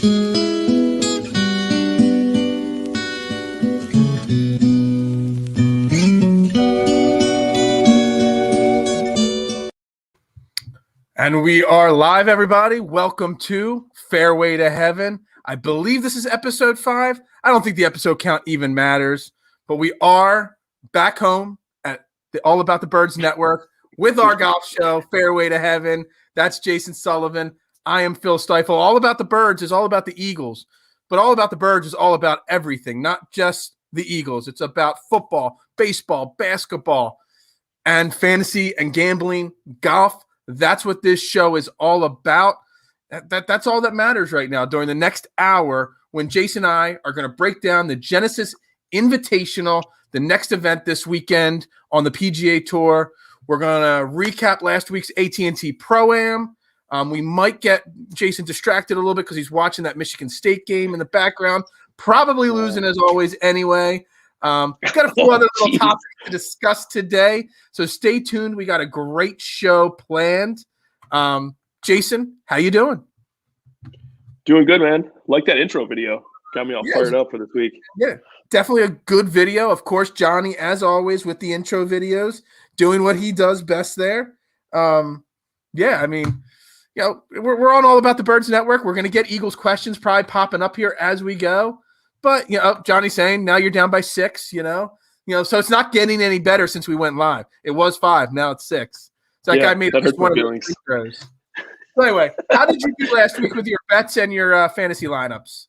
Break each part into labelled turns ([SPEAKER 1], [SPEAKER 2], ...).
[SPEAKER 1] And we are live, everybody. Welcome to Fairway to Heaven. I believe this is episode 5. I don't think the episode count even matters, but we are back home at the All About the Birds Network with our golf show, Fairway to Heaven. That's Jason Sullivan. I am Phil Stiefel. All About the Birds is all about the Eagles, but All About the Birds is all about everything, not just the Eagles. It's about football, baseball, basketball, and fantasy and gambling, golf. That's what this show is all about. That's all that matters right now during the next hour when Jason and I are going to break down the Genesis Invitational, the next event this weekend on the PGA Tour. We're going to recap last week's AT&T Pro-Am. We might get Jason distracted a little bit because he's watching that Michigan State game in the background, probably losing as always anyway. We've got a few other little topics to discuss today, so stay tuned. We got a great show planned. Jason, how you doing?
[SPEAKER 2] Doing good, man. Like that intro video. Got me all fired up for this week.
[SPEAKER 1] Yeah, definitely a good video. Of course, Johnny, as always, with the intro videos, doing what he does best there. Yeah, I mean, you know, we're on All About the Birds Network. We're going to get Eagles questions probably popping up here as we go. But, you know, Johnny's saying now you're down by 6, you know, so it's not getting any better since we went live. It was 5. Now it's 6. So that guy made at least one of the free throws. So anyway, how did you do last week with your bets and your fantasy lineups?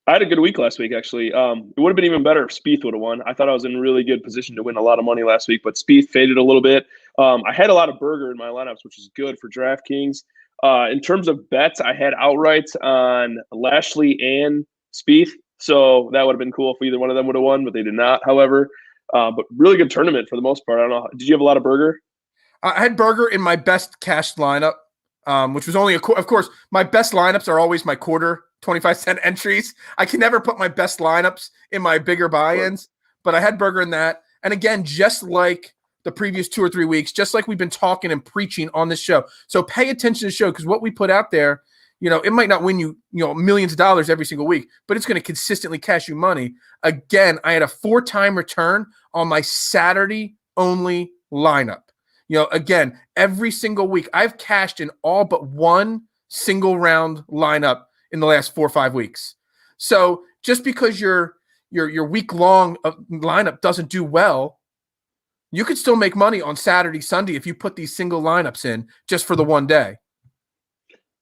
[SPEAKER 2] I had a good week last week, actually. It would have been even better if Spieth would have won. I thought I was in a really good position to win a lot of money last week, but Spieth faded a little bit. I had a lot of Berger in my lineups, which is good for DraftKings. In terms of bets, I had outrights on Lashley and Spieth, so that would have been cool if either one of them would have won, but they did not, however. But really good tournament for the most part. I don't know. Did you have a lot of Berger?
[SPEAKER 1] I had Berger in my best cashed lineup, which was only of course, my best lineups are always my quarter 25-cent entries. I can never put my best lineups in my bigger buy-ins, but I had Berger in that. And again, just like the previous 2 or 3 weeks, just like we've been talking and preaching on this show. So pay attention to the show because what we put out there, you know, it might not win you, millions of dollars every single week, but it's going to consistently cash you money. Again, I had a 4-time return on my Saturday only lineup. Again, every single week I've cashed in all but one single round lineup in the last 4 or 5 weeks. So just because your week long lineup doesn't do well, you could still make money on Saturday, Sunday if you put these single lineups in just for the one day.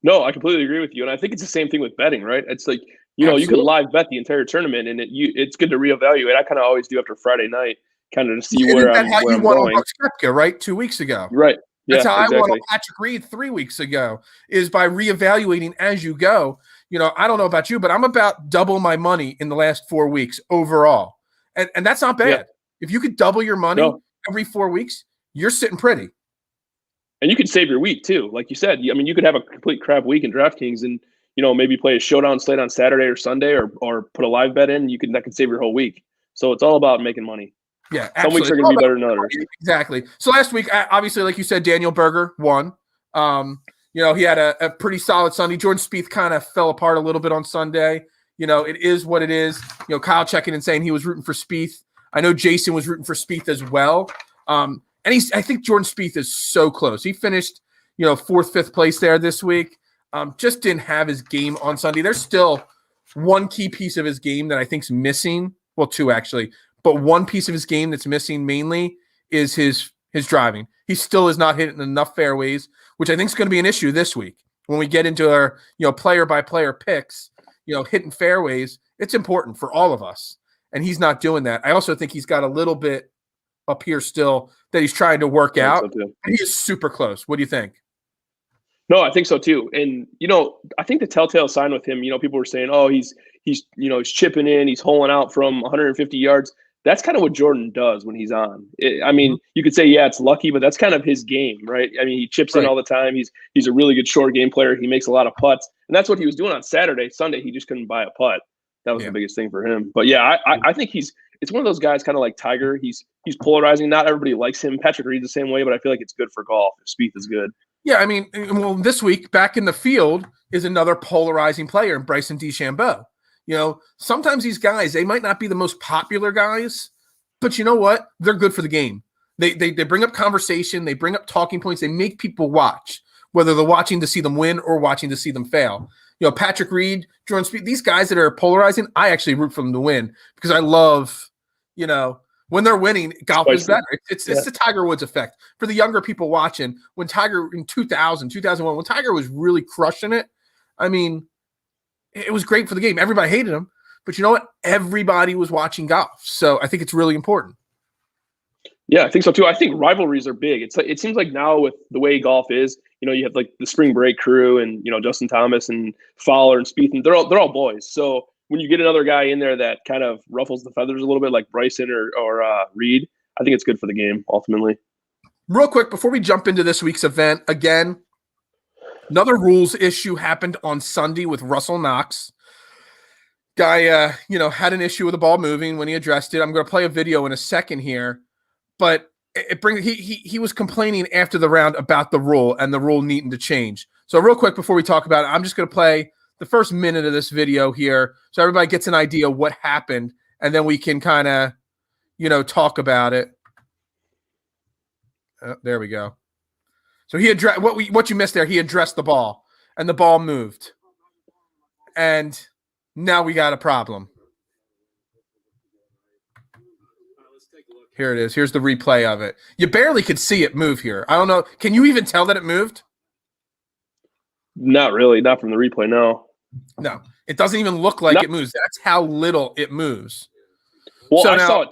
[SPEAKER 2] No, I completely agree with you. And I think it's the same thing with betting, right? It's like,
[SPEAKER 1] Absolutely.
[SPEAKER 2] You can live bet the entire tournament and it's good to reevaluate. I kind of always do after Friday night, kind of to see where I'm going.
[SPEAKER 1] Koepka, right? 2 weeks ago.
[SPEAKER 2] Right. Yeah,
[SPEAKER 1] That's how
[SPEAKER 2] exactly.
[SPEAKER 1] I won on Patrick Reed 3 weeks ago, is by reevaluating as you go. I don't know about you, but I'm about double my money in the last 4 weeks overall. And that's not bad. Yeah. If you could double your money every 4 weeks, you're sitting pretty.
[SPEAKER 2] And you could save your week too. Like you said, I mean, you could have a complete crap week in DraftKings and, maybe play a showdown slate on Saturday or Sunday or put a live bet in. That could save your whole week. So it's all about making money.
[SPEAKER 1] Yeah,
[SPEAKER 2] absolutely. Some weeks are going to be better than others.
[SPEAKER 1] Exactly. So last week, obviously, like you said, Daniel Berger won. He had a pretty solid Sunday. Jordan Spieth kind of fell apart a little bit on Sunday. It is what it is. Kyle checking and saying he was rooting for Spieth. I know Jason was rooting for Spieth as well. And I think Jordan Spieth is so close. He finished, 4th, 5th place there this week. Just didn't have his game on Sunday. There's still one key piece of his game that I think's missing. Well, 2 actually. But one piece of his game that's missing mainly is his driving. He still is not hitting enough fairways, which I think is going to be an issue this week. When we get into our, player-by-player picks, hitting fairways, it's important for all of us. And he's not doing that. I also think he's got a little bit up here still that he's trying to work out. So and he is super close. What do you think?
[SPEAKER 2] No, I think so too. And, I think the telltale sign with him, people were saying, oh, he's chipping in, he's holing out from 150 yards. That's kind of what Jordan does when he's on. You could say, yeah, it's lucky, but that's kind of his game, right? I mean, he chips in all the time. He's a really good short game player. He makes a lot of putts. And that's what he was doing on Saturday. Sunday, he just couldn't buy a putt. That was the biggest thing for him. But yeah, I think it's one of those guys kind of like Tiger. He's polarizing. Not everybody likes him. Patrick Reed's the same way, but I feel like it's good for golf if Spieth is good.
[SPEAKER 1] Yeah, I mean, well, this week back in the field is another polarizing player in Bryson DeChambeau. Sometimes these guys, they might not be the most popular guys, but you know what? They're good for the game. They bring up conversation, they bring up talking points, they make people watch, whether they're watching to see them win or watching to see them fail. Patrick Reed, Jordan Spieth, these guys that are polarizing, I actually root for them to win because I love, when they're winning, golf is better. It's the Tiger Woods effect. For the younger people watching, when Tiger in 2001, when Tiger was really crushing it, I mean, it was great for the game. Everybody hated him, but you know what? Everybody was watching golf. So I think it's really important.
[SPEAKER 2] Yeah, I think so too. I think rivalries are big. It seems like now with the way golf is, you have like the spring break crew and, Justin Thomas and Fowler and Spieth, and they're all boys. So when you get another guy in there that kind of ruffles the feathers a little bit, like Bryson or Reed, I think it's good for the game ultimately.
[SPEAKER 1] Real quick, before we jump into this week's event, again, another rules issue happened on Sunday with Russell Knox. Guy, had an issue with the ball moving when he addressed it. I'm going to play a video in a second here, but he was complaining after the round about the rule and the rule needing to change. So real quick before we talk about it, I'm just going to play the first minute of this video here so everybody gets an idea of what happened, and then we can kind of, talk about it. There we go. So he addressed what you missed there. He addressed the ball, and the ball moved, and now we got a problem. Here it is. Here's the replay of it. You barely could see it move here. I don't know. Can you even tell that it moved?
[SPEAKER 2] Not really. Not from the replay, no.
[SPEAKER 1] No. It doesn't even look like it moves. That's how little it moves.
[SPEAKER 2] Well, I saw it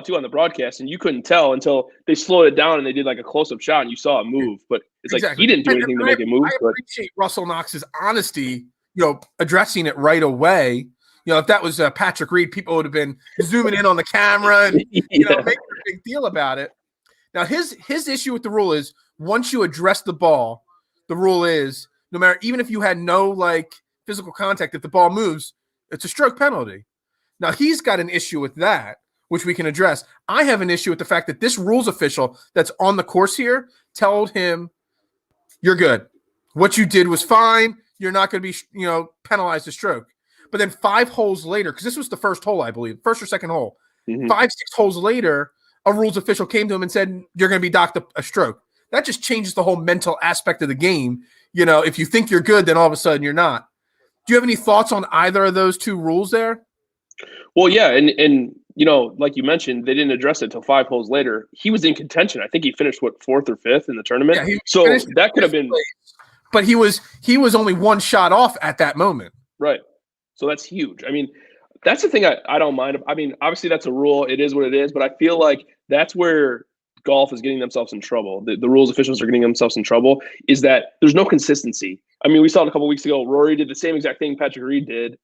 [SPEAKER 2] too on the broadcast, and you couldn't tell until they slowed it down and they did like a close-up shot, and you saw it move. But it's like he didn't do anything to make it move.
[SPEAKER 1] I appreciate Russell Knox's honesty, addressing it right away. If that was Patrick Reed, people would have been zooming in on the camera and making a big deal about it. Now, his issue with the rule is once you address the ball, the rule is no matter, even if you had no physical contact, if the ball moves, it's a stroke penalty. Now, he's got an issue with that, which we can address. I have an issue with the fact that this rules official that's on the course here told him, you're good. What you did was fine. You're not going to be, penalized a stroke. But then 5 holes later, because this was the first hole, I believe, first or second hole, 5-6 holes later, a rules official came to him and said, you're going to be docked a stroke. That just changes the whole mental aspect of the game. If you think you're good, then all of a sudden you're not. Do you have any thoughts on either of those two rules there?
[SPEAKER 2] Well, yeah, and like you mentioned, they didn't address it until 5 holes later. He was in contention. I think he finished 4th or 5th in the tournament. Yeah, so that could have been.
[SPEAKER 1] But he was only 1 shot off at that moment.
[SPEAKER 2] Right. So that's huge. I mean, that's the thing I don't mind. I mean, obviously that's a rule. It is what it is. But I feel like that's where golf is getting themselves in trouble. The rules officials are getting themselves in trouble is that there's no consistency. I mean, we saw it a couple of weeks ago. Rory did the same exact thing Patrick Reed did.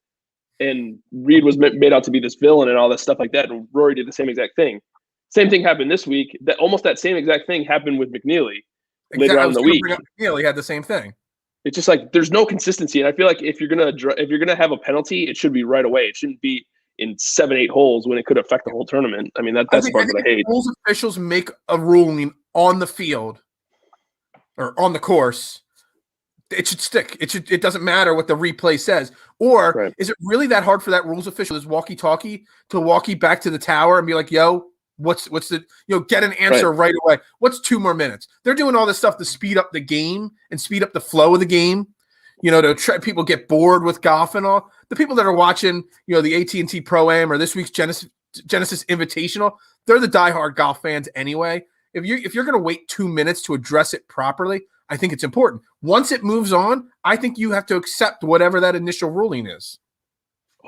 [SPEAKER 2] And Reed was made out to be this villain and all that stuff like that. And Rory did the same exact thing. Same thing happened this week. That same exact thing happened with McNeely later on in the week.
[SPEAKER 1] McNeely had the same thing.
[SPEAKER 2] It's just like there's no consistency, and I feel like if you're gonna have a penalty, it should be right away. It shouldn't be in 7-8 holes when it could affect the whole tournament. I mean, that's the part that I hate.
[SPEAKER 1] Rules officials make a ruling on the field or on the course. It should stick. It doesn't matter what the replay says. Or is it really that hard for that rules official, his walkie-talkie, to walkie back to the tower and be like, "Yo, what's the get an answer right away? What's 2 more minutes?" They're doing all this stuff to speed up the game and speed up the flow of the game. To try people get bored with golf and all. The people that are watching, the AT&T Pro-Am or this week's Genesis Invitational, they're the diehard golf fans anyway. If you're going to wait 2 minutes to address it properly, I think it's important. Once it moves on, I think you have to accept whatever that initial ruling is.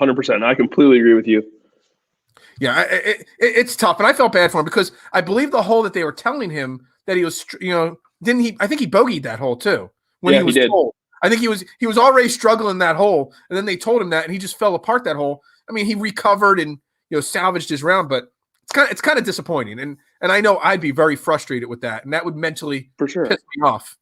[SPEAKER 2] 100%. I completely agree with you.
[SPEAKER 1] Yeah, it's tough, and I felt bad for him because I believe the hole that they were telling him that he was, didn't he? I think he bogeyed that hole too when he was told. I think he was already struggling that hole, and then they told him that, and he just fell apart that hole. I mean, he recovered and salvaged his round, but it's kind of disappointing, and I know I'd be very frustrated with that, and that would mentally piss me off.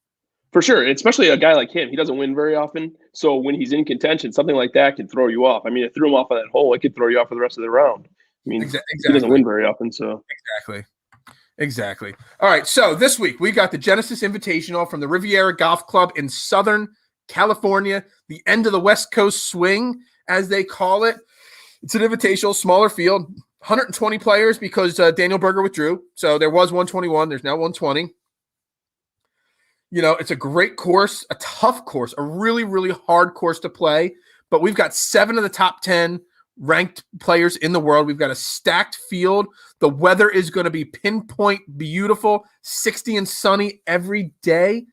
[SPEAKER 2] For sure, especially a guy like him. He doesn't win very often, so when he's in contention, something like that can throw you off. I mean, it threw him off on that hole. It could throw you off for the rest of the round. I mean, He doesn't win very often, so.
[SPEAKER 1] Exactly. Exactly. All right. So this week we got the Genesis Invitational from the Riviera Golf Club in Southern California, the end of the West Coast swing, as they call it. It's an invitational, smaller field, 120 players because Daniel Berger withdrew. So there was 121. There's now 120. It's a great course, a tough course, a really, really hard course to play. But we've got 7 of the top 10 ranked players in the world. We've got a stacked field. The weather is going to be pinpoint beautiful, 60 and sunny every day.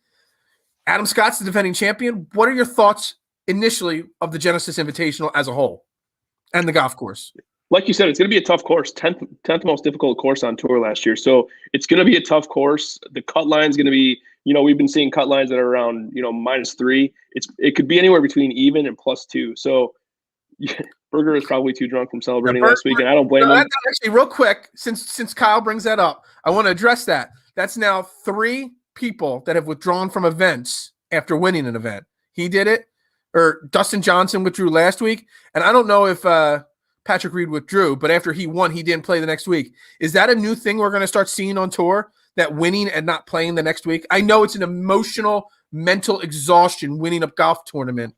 [SPEAKER 1] Adam Scott's the defending champion. What are your thoughts initially of the Genesis Invitational as a whole and the golf course?
[SPEAKER 2] Like you said, it's going to be a tough course, 10th most difficult course on tour last year. So it's going to be a tough course. The cut line is going to be, we've been seeing cut lines that are around, -3. It could be anywhere between even and +2. So Berger is probably too drunk from celebrating last week, and I don't blame him.
[SPEAKER 1] Actually, real quick, since Kyle brings that up, I want to address that. That's now 3 people that have withdrawn from events after winning an event. He did it, or Dustin Johnson withdrew last week, and I don't know if Patrick Reed withdrew, but after he won, he didn't play the next week. Is that a new thing we're going to start seeing on tour, that winning and not playing the next week? I know it's an emotional, mental exhaustion winning a golf tournament,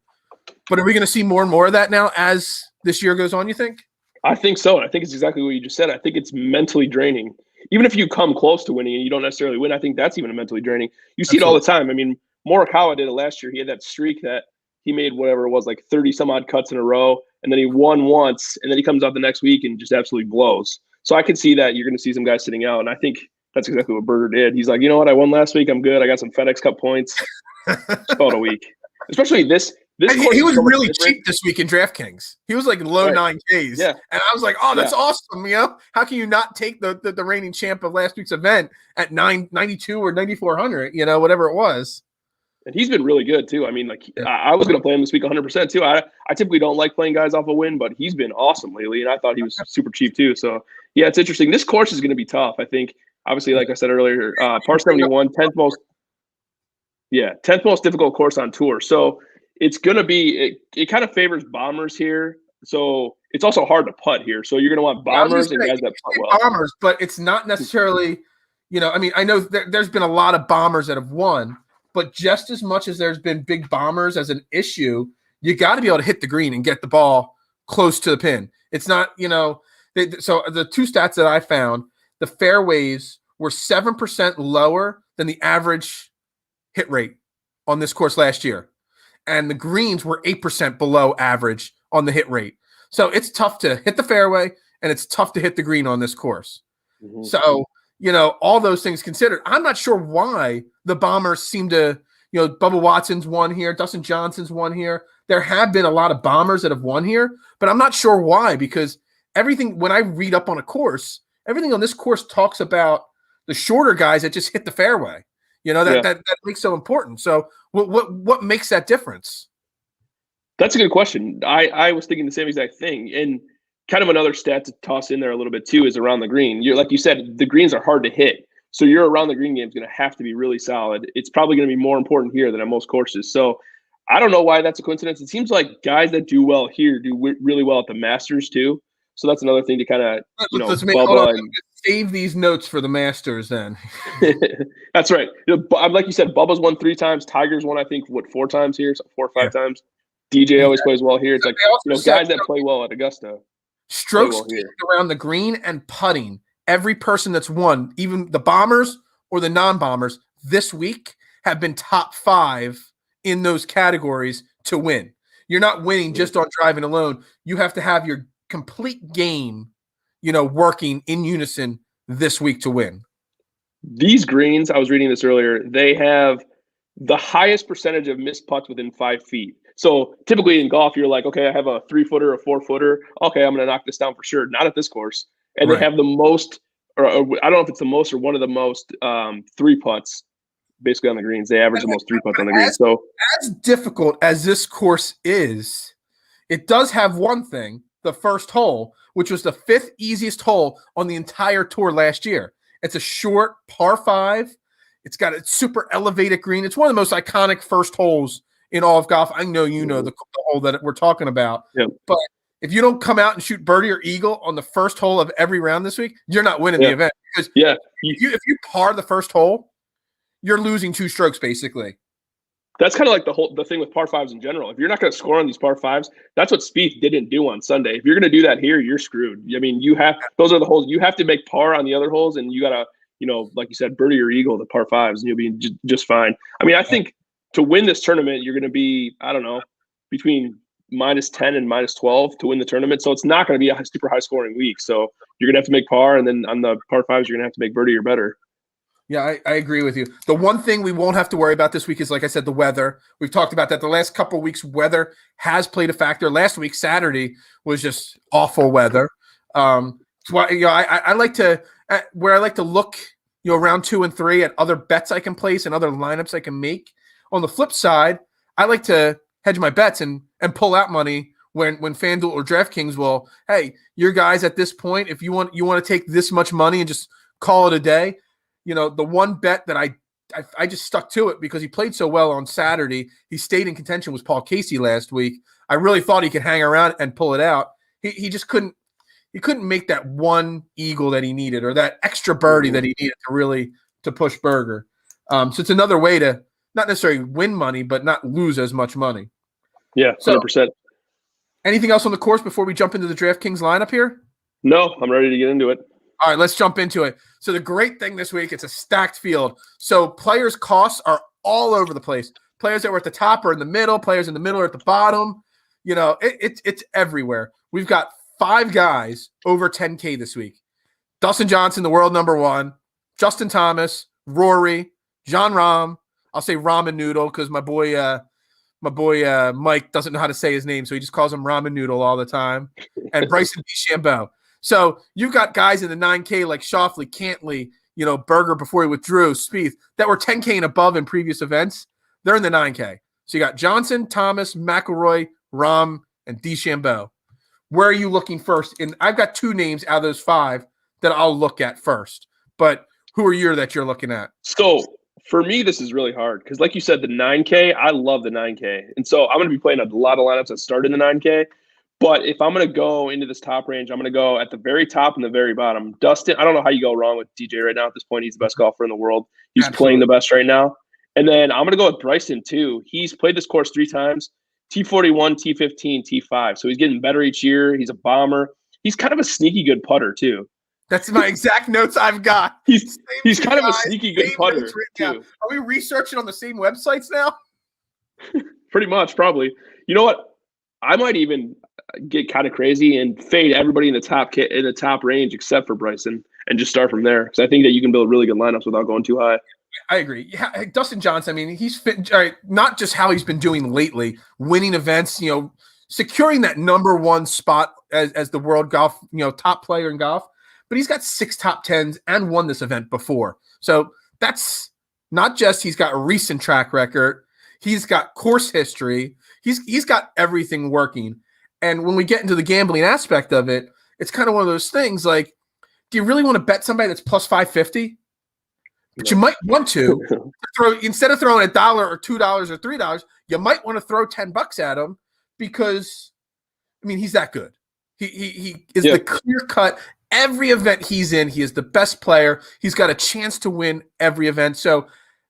[SPEAKER 1] but are we going to see more and more of that now as this year goes on, you think?
[SPEAKER 2] I think so. I think it's exactly what you just said. I think it's mentally draining. Even if you come close to winning and you don't necessarily win, I think that's even mentally draining. You see it all the time. I mean, Morikawa did it last year. He had that streak that he made whatever it was, like 30 some odd cuts in a row, and then he won once, and then he comes out the next week and just absolutely blows. So I could see that you're going to see some guys sitting out, and I think that's exactly what Berger did. He's like, you know what, I won last week. I'm good. I got some FedEx Cup points. Just call it a week. Especially this
[SPEAKER 1] he was really cheap this week in DraftKings. He was like low 9Ks.
[SPEAKER 2] Yeah.
[SPEAKER 1] And I was like, oh, that's awesome. How can you not take the reigning champ of last week's event at 992 or 9,400, whatever it was.
[SPEAKER 2] And he's been really good too. I mean, I was going to play him this week 100% too. I typically don't like playing guys off a win, but he's been awesome lately. And I thought he was super cheap too. So yeah, it's interesting. This course is going to be tough. I think, obviously, like I said earlier, par 71, 10th most difficult course on tour. So it's going to be, it kind of favors bombers here. So it's also hard to putt here. So you're going to want bombers and guys that putt well.
[SPEAKER 1] Bombers, but it's not necessarily, I know there's been a lot of bombers that have won, but just as much as there's been big bombers as an issue, you got to be able to hit the green and get the ball close to the pin. It's not, so the 2 stats that I found, the fairways were 7% lower than the average hit rate on this course last year. And the greens were 8% below average on the hit rate. So it's tough to hit the fairway and it's tough to hit the green on this course. Mm-hmm. So, all those things considered, I'm not sure why the bombers seem to, Bubba Watson's won here, Dustin Johnson's won here. There have been a lot of bombers that have won here, but I'm not sure why, because everything, when I read up on a course, everything on this course talks about the shorter guys that just hit the fairway. That makes so important. So what makes that difference?
[SPEAKER 2] That's a good question. I was thinking the same exact thing. And kind of another stat to toss in there a little bit too is around the green. Like you said, the greens are hard to hit. So your around the green game is going to have to be really solid. It's probably going to be more important here than at most courses. So I don't know why that's a coincidence. It seems like guys that do well here do really well at the Masters too. So that's another thing to kind of,
[SPEAKER 1] save these notes for the Masters then.
[SPEAKER 2] That's right. Like you said, Bubba's won 3 times. Tiger's won, I think, 4 times here? So 4 or 5 times. DJ always plays well here. It's like, guys that play well at Augusta.
[SPEAKER 1] Strokes around the green and putting. Every person that's won, even the bombers or the non-bombers this week, have been top 5 in those categories to win. You're not winning just on driving alone. You have to have your complete game, working in unison this week to win.
[SPEAKER 2] These greens, I was reading this earlier, they have the highest percentage of missed putts within 5 feet. So typically in golf, you're like, okay, I have a 3-footer, a 4-footer. Okay, I'm going to knock this down for sure. Not at this course. And They have the most, or I don't know if it's the most or one of the most 3 putts basically on the greens. They average the most 3 putts on the greens. So
[SPEAKER 1] as difficult as this course is, it does have one thing, the first hole, which was the 5th easiest hole on the entire tour last year. It's a short par 5. It's got a super elevated green. It's one of the most iconic first holes in all of golf. I know the hole that we're talking about.
[SPEAKER 2] Yeah.
[SPEAKER 1] But If you don't come out and shoot birdie or eagle on the first hole of every round this week, you're not winning the event. Because if you par the first hole, you're losing 2 strokes basically.
[SPEAKER 2] That's kind of like the thing with par fives in general. If you're not going to score on these par fives, that's what Spieth didn't do on Sunday. If you're going to do that here, you're screwed. I mean, those are the holes. You have to make par on the other holes, and you got to, like you said, birdie or eagle the par fives, and you'll be just fine. I mean, I think to win this tournament, you're going to be, I don't know, between -10 and -12 to win the tournament. So it's not going to be a super high scoring week. So you're going to have to make par, and then on the par fives, you're going to have to make birdie or better.
[SPEAKER 1] Yeah, I agree with you. The one thing we won't have to worry about this week is, like I said, the weather. We've talked about that the last couple of weeks. Weather has played a factor. Last week, Saturday, was just awful weather. So I like to where I like to look, round 2 and 3 at other bets I can place and other lineups I can make. On the flip side, I like to hedge my bets and pull out money when FanDuel or DraftKings will, hey, your guys at this point, if you want to take this much money and just call it a day. The one bet that I just stuck to it because he played so well on Saturday. He stayed in contention was Paul Casey last week. I really thought he could hang around and pull it out. He just couldn't. He couldn't make that one eagle that he needed or that extra birdie that he needed to push Berger. So it's another way to not necessarily win money, but not lose as much money.
[SPEAKER 2] Yeah, 100%. So,
[SPEAKER 1] anything else on the course before we jump into the DraftKings lineup here?
[SPEAKER 2] No, I'm ready to get into it.
[SPEAKER 1] All right, let's jump into it. So the great thing this week, it's a stacked field. So players' costs are all over the place. Players that were at the top are in the middle. Players in the middle are at the bottom. It's everywhere. We've got 5 guys over 10K this week. Dustin Johnson, the world number 1. Justin Thomas, Rory, John Rahm. I'll say Ramen Noodle because my boy Mike doesn't know how to say his name, so he just calls him Ramen Noodle all the time. And Bryson DeChambeau. So you've got guys in the 9K like Schauffele, Cantley, Berger before he withdrew, Spieth, that were 10K and above in previous events. They're in the 9K. So you got Johnson, Thomas, McIlroy, Rahm, and DeChambeau. Where are you looking first? And I've got 2 names out of those 5 that I'll look at first. But who are you that you're looking at?
[SPEAKER 2] So for me, this is really hard because, like you said, the 9K, I love the 9K. And so I'm going to be playing a lot of lineups that start in the 9K. But if I'm going to go into this top range, I'm going to go at the very top and the very bottom. Dustin, I don't know how you go wrong with DJ right now at this point. He's the best golfer in the world. He's playing the best right now. And then I'm going to go with Bryson, too. He's played this course 3 times, T41, T15, T5. So he's getting better each year. He's a bomber. He's kind of a sneaky good putter, too.
[SPEAKER 1] That's my exact notes I've got.
[SPEAKER 2] He's kind of a sneaky good putter, too.
[SPEAKER 1] Are we researching on the same websites now?
[SPEAKER 2] Pretty much, probably. You know what? I might even get kind of crazy and fade everybody in the top range except for Bryson and just start from there because I think that you can build really good lineups without going too high.
[SPEAKER 1] I agree. Yeah, Dustin Johnson, I mean, he's fit, not just how he's been doing lately, winning events, securing that number 1 spot as the world golf, top player in golf, but he's got 6 top 10s and won this event before. So that's not just he's got a recent track record, he's got course history, he's got everything working. And when we get into the gambling aspect of it, it's kind of one of those things like, do you really want to bet somebody that's plus 550? But you might want to throw, instead of throwing $1 or $2 or $3, you might want to throw $10 at him because, I mean, he's that good. He is the clear cut. Every event he's in, he is the best player. He's got a chance to win every event. So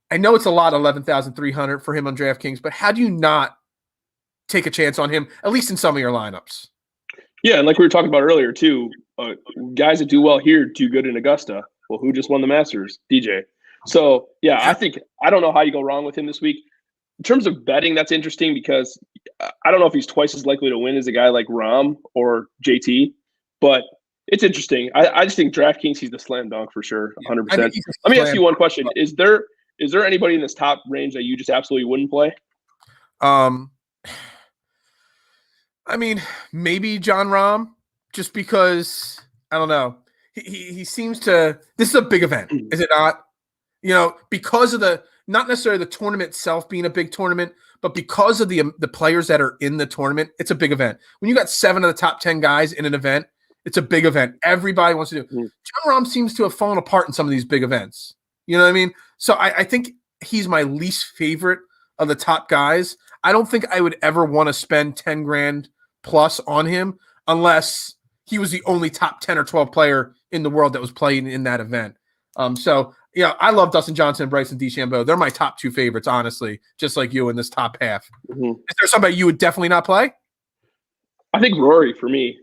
[SPEAKER 1] I know it's a lot, 11,300 for him on DraftKings, but how do you not take a chance on him, at least in some of your lineups?
[SPEAKER 2] Yeah, and like we were talking about earlier too, guys that do well here do good in Augusta. Well, who just won the Masters? DJ. So yeah, I don't know how you go wrong with him this week. In terms of betting, that's interesting because I don't know if he's twice as likely to win as a guy like Rahm or JT, but it's interesting. I just think DraftKings, he's the slam dunk for sure, 100%. Let me ask you one question: Is there anybody in this top range that you just absolutely wouldn't play?
[SPEAKER 1] I mean, maybe John Rahm, just because I don't know. He seems to. This is a big event, is it not? Because of the not necessarily the tournament itself being a big tournament, but because of the players that are in the tournament, it's a big event. When you got 7 of the top 10 guys in an event, it's a big event. Everybody wants to do. John Rahm seems to have fallen apart in some of these big events. You know what I mean? So I think he's my least favorite of the top guys. I don't think I would ever want to spend 10 grand plus on him. unless he was the only top 10 or 12 player in the world that was playing in that event. So, I love Dustin Johnson and Bryson DeChambeau. They're my top two favorites, honestly, just like you in this top half.
[SPEAKER 2] Mm-hmm.
[SPEAKER 1] Is there somebody you would definitely not play?
[SPEAKER 2] I think Rory for me.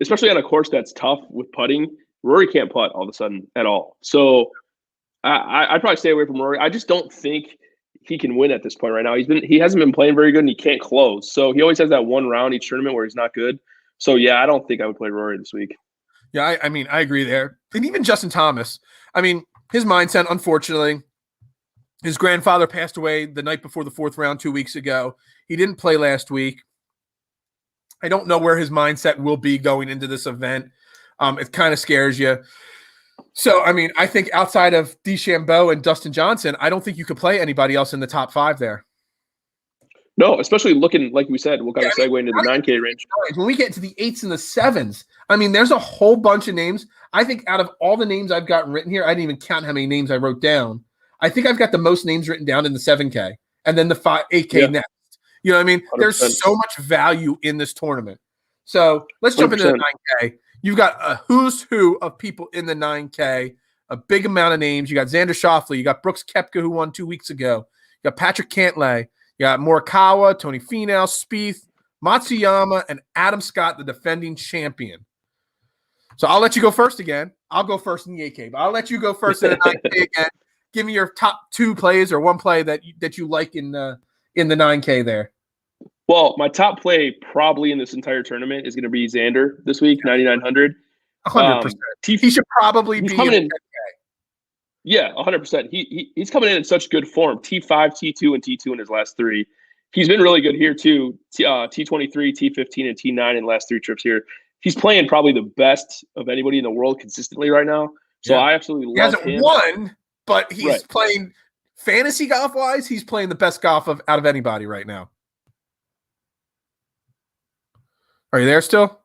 [SPEAKER 2] Especially on a course that's tough with putting, Rory can't putt all of a sudden at all. So I'd probably stay away from Rory. I just don't think he can win at this point right now. He hasn't been playing very good, and he can't close. So he always has that one round each tournament where he's not good. So yeah, I don't think I would play Rory this week.
[SPEAKER 1] Yeah, I agree there. And even Justin Thomas. His mindset, unfortunately, his grandfather passed away the night before the fourth round 2 weeks ago. He didn't play last week. I don't know where his mindset will be going into this event. It kind of scares you. So, I think outside of DeChambeau and Dustin Johnson, I don't think you could play anybody else in the top five there.
[SPEAKER 2] No, especially looking, like we said, we'll kind of segue into the 9K range.
[SPEAKER 1] When we get to the 8s and the 7s, there's a whole bunch of names. I think out of all the names I've gotten written here, I didn't even count how many names I wrote down. I think I've got the most names written down in the 7K and then the 8K next. You know what I mean? 100%. There's so much value in this tournament. So let's jump 100%. Into the 9K. You've got a who's who of people in the 9K, a big amount of names. You got Xander Schauffele. You got Brooks Koepka, who won 2 weeks ago. You got Patrick Cantlay. You got Morikawa, Tony Finau, Spieth, Matsuyama, and Adam Scott, the defending champion. So I'll let you go first again. I'll go first in the 8K, but I'll let you go first in the 9K again. Give me your top 2 plays or one play that you like in the 9K there.
[SPEAKER 2] Well, my top play probably in this entire tournament is going to be Xander this week, 9,900.
[SPEAKER 1] 100%. He should probably be
[SPEAKER 2] coming in. Yeah, 100%. He's coming in such good form. T5, T2, and T2 in his last 3. He's been really good here too. T23, T15, and T9 in the last 3 trips here. He's playing probably the best of anybody in the world consistently right now. So I absolutely love him. He hasn't
[SPEAKER 1] won, but he's playing fantasy golf-wise, he's playing the best golf out of anybody right now. Are you there still?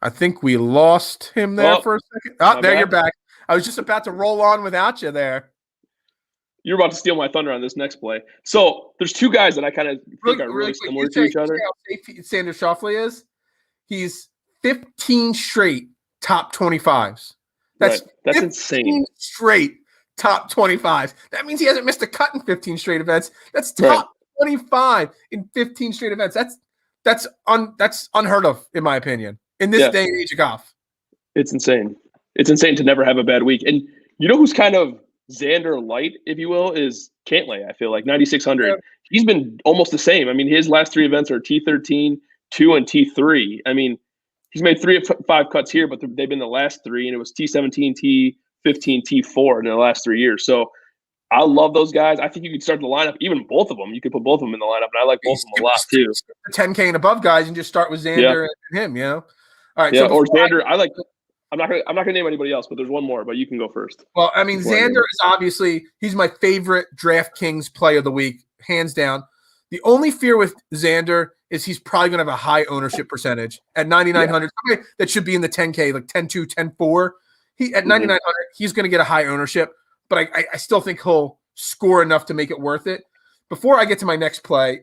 [SPEAKER 1] I think we lost him there for a second. Oh, there you're back. I was just about to roll on without you there.
[SPEAKER 2] You're about to steal my thunder on this next play. So there's 2 guys that I kind of think are really similar to each other.
[SPEAKER 1] How safe Xander Schauffele is? He's 15 straight top 25s. That's
[SPEAKER 2] insane.
[SPEAKER 1] Straight top 25s. That means he hasn't missed a cut in 15 straight events. That's top 25 in 15 straight events. That's unheard of, in my opinion, in this day and age of golf.
[SPEAKER 2] It's insane. It's insane to never have a bad week. And you know who's kind of Xander light, if you will, is Cantlay, I feel like, 9,600. Yeah. He's been almost the same. His last 3 events are T13, 2, and T3. He's made 3 of 5 cuts here, but they've been the last 3, and it was T17, T15, T4 in the last 3 years. So I love those guys. I think you could start the lineup, even both of them. You could put both of them in the lineup, and I like both of them a lot too.
[SPEAKER 1] The 10K and above guys, and just start with Xander and him. All right.
[SPEAKER 2] Yeah, or Xander. I'm not gonna name anybody else, but there's one more. But you can go first.
[SPEAKER 1] Well, Xander is obviously he's my favorite DraftKings play of the week, hands down. The only fear with Xander is he's probably going to have a high ownership percentage at 9,900. Yeah. That should be in the 10K, like 10-2, 10-4. At 9,900, he's going to get a high ownership, but I still think he'll score enough to make it worth it. Before I get to my next play,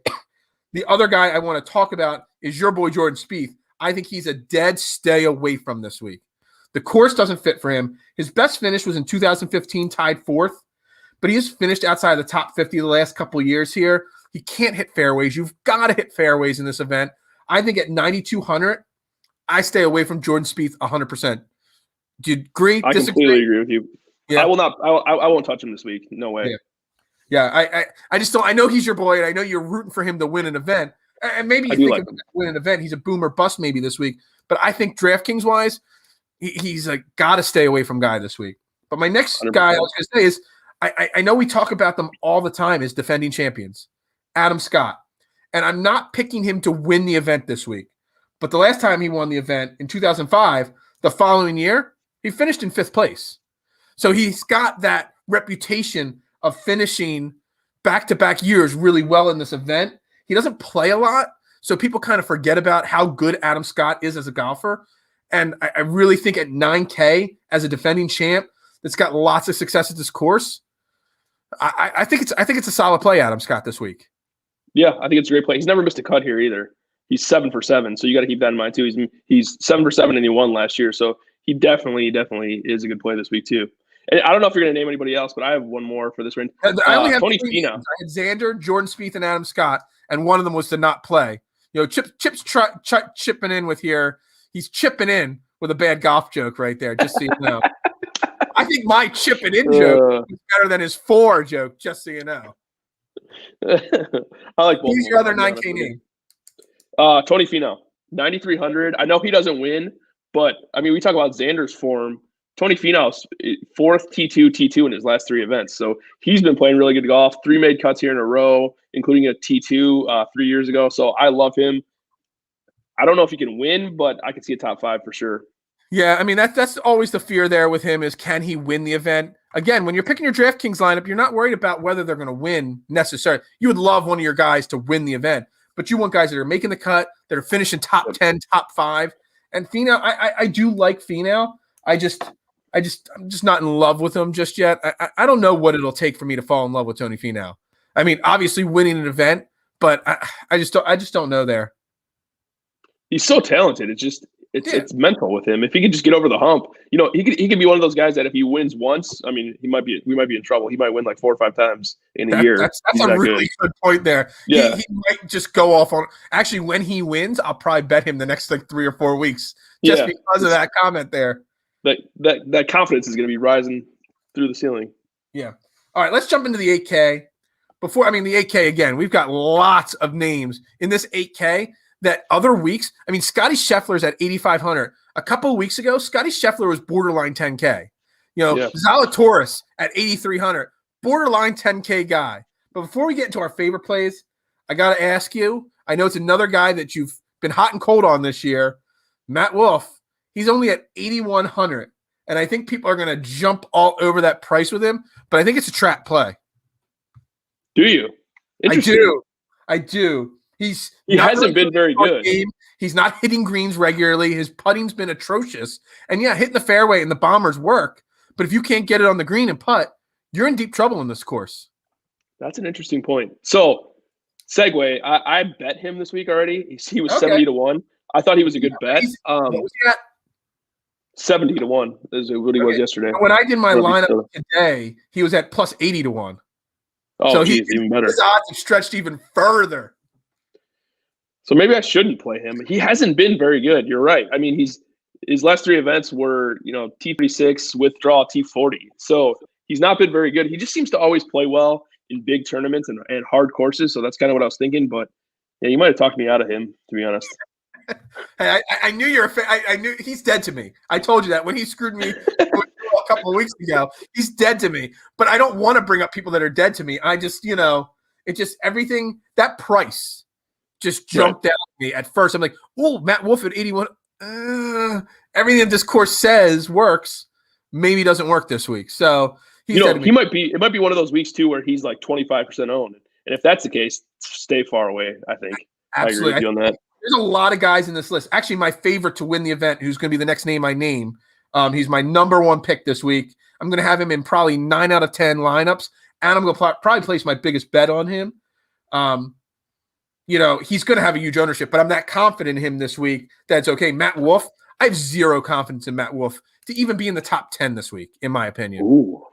[SPEAKER 1] the other guy I want to talk about is your boy Jordan Spieth. I think he's a dead stay away from this week. The course doesn't fit for him. His best finish was in 2015, tied 4th, but he has finished outside of the top 50 the last couple of years here. He can't hit fairways. You've got to hit fairways in this event. I think at 9,200, I stay away from Jordan Spieth 100%. Do you agree?
[SPEAKER 2] I completely agree with you. Yeah. I will not. I won't touch him this week. No way.
[SPEAKER 1] Yeah. I just don't. I know he's your boy, and I know you're rooting for him to win an event. And maybe you think of him to win an event. He's a boom or bust maybe this week. But I think DraftKings wise, he's got to stay away from Guy this week. But my next 100%. Guy I was going to say is I know we talk about them all the time as defending champions, Adam Scott. And I'm not picking him to win the event this week. But the last time he won the event in 2005, the following year, he finished in 5th place. So he's got that reputation of finishing back-to-back years really well in this event. He doesn't play a lot, so people kind of forget about how good Adam Scott is as a golfer. And I really think at 9K as a defending champ that's got lots of success at this course, I think it's a solid play, Adam Scott, this week.
[SPEAKER 2] Yeah, I think it's a great play. He's never missed a cut here either. he's 7 for 7. So you got to keep that in mind too. He's 7 for 7 and he won last year. So he definitely is a good play this week too. And I don't know if you're going to name anybody else, but I have one more for this range.
[SPEAKER 1] I only have
[SPEAKER 2] Tony
[SPEAKER 1] 3
[SPEAKER 2] Finau.
[SPEAKER 1] names. I had Xander, Jordan Spieth, and Adam Scott, and one of them was to not play. Chip's chipping in with here. He's chipping in with a bad golf joke right there, just so you know. I think my chipping in joke is better than his 4 joke, just so you know.
[SPEAKER 2] I like both.
[SPEAKER 1] Who's your other 9K name?
[SPEAKER 2] Tony Finau, 9,300. I know he doesn't win, but I mean, we talk about Xander's form. Tony Finau's 4th T2 in his last 3 events. So he's been playing really good golf. 3 made cuts here in a row, including a T2 3 years ago. So I love him. I don't know if he can win, but I can see a top 5 for sure.
[SPEAKER 1] Yeah, I mean, that's always the fear there with him is can he win the event? Again, when you're picking your DraftKings lineup, you're not worried about whether they're going to win necessarily. You would love one of your guys to win the event, but you want guys that are making the cut, that are finishing top 10, top 5. And Finau, I do like Finau. I'm just not in love with him just yet. I don't know what it'll take for me to fall in love with Tony Finau. I mean, obviously winning an event, but I just don't know there.
[SPEAKER 2] He's so talented. It's mental with him. If he could just get over the hump, he could be one of those guys that if he wins once, I mean, we might be in trouble. He might win like 4 or 5 times in a year.
[SPEAKER 1] That's a really good point there.
[SPEAKER 2] Yeah.
[SPEAKER 1] He might just go off on. Actually, when he wins, I'll probably bet him the next like 3 or 4 weeks just because of that comment there.
[SPEAKER 2] That confidence is going to be rising through the ceiling.
[SPEAKER 1] Yeah. All right, let's jump into the 8K. The 8K again, we've got lots of names in this 8K that other weeks. I mean, Scotty Scheffler's at 8,500. A couple of weeks ago, Scotty Scheffler was borderline 10K. Zalatoris at 8,300, borderline 10K guy. But before we get into our favorite plays, I got to ask you, I know it's another guy that you've been hot and cold on this year, Matt Wolff. He's only at 8,100, and I think people are going to jump all over that price with him, but I think it's a trap play.
[SPEAKER 2] Do you?
[SPEAKER 1] I do. He
[SPEAKER 2] hasn't been very good.
[SPEAKER 1] He's not hitting greens regularly. His putting's been atrocious. And yeah, hitting the fairway and the bombers work, but if you can't get it on the green and putt, you're in deep trouble in this course.
[SPEAKER 2] That's an interesting point. So, segue, I bet him this week already. He was 70 to 1. I thought he was a good bet.
[SPEAKER 1] What was he at?
[SPEAKER 2] 70 to 1 is what he was yesterday.
[SPEAKER 1] When I did my lineup today, he was at plus 80 to 1.
[SPEAKER 2] Oh, so geez, even better.
[SPEAKER 1] His odds have stretched even further.
[SPEAKER 2] So maybe I shouldn't play him. He hasn't been very good. You're right. I mean, his last 3 events were, T36, withdrawal, T40. So he's not been very good. He just seems to always play well in big tournaments and hard courses. So that's kind of what I was thinking. But yeah, you might have talked me out of him, to be honest.
[SPEAKER 1] Hey, I knew you're a fan. I knew he's dead to me. I told you that when he screwed me a couple of weeks ago. He's dead to me. But I don't want to bring up people that are dead to me. I just, it just everything that price just jumped out at me at first. I'm like, oh, Matt Wolff at 81. Everything that this course says works. Maybe doesn't work this week. So
[SPEAKER 2] he might be. It might be one of those weeks too where he's like 25% owned. And if that's the case, stay far away. I think.
[SPEAKER 1] Absolutely.
[SPEAKER 2] I agree with you on that.
[SPEAKER 1] There's a lot of guys in this list. Actually, my favorite to win the event, who's going to be the next name I name, he's my number 1 pick this week. I'm going to have him in probably 9 out of 10 lineups, and I'm going to probably place my biggest bet on him. He's going to have a huge ownership, but I'm that confident in him this week that it's okay. Matt Wolff, I have zero confidence in Matt Wolff to even be in the top 10 this week, in my opinion.
[SPEAKER 2] Ooh,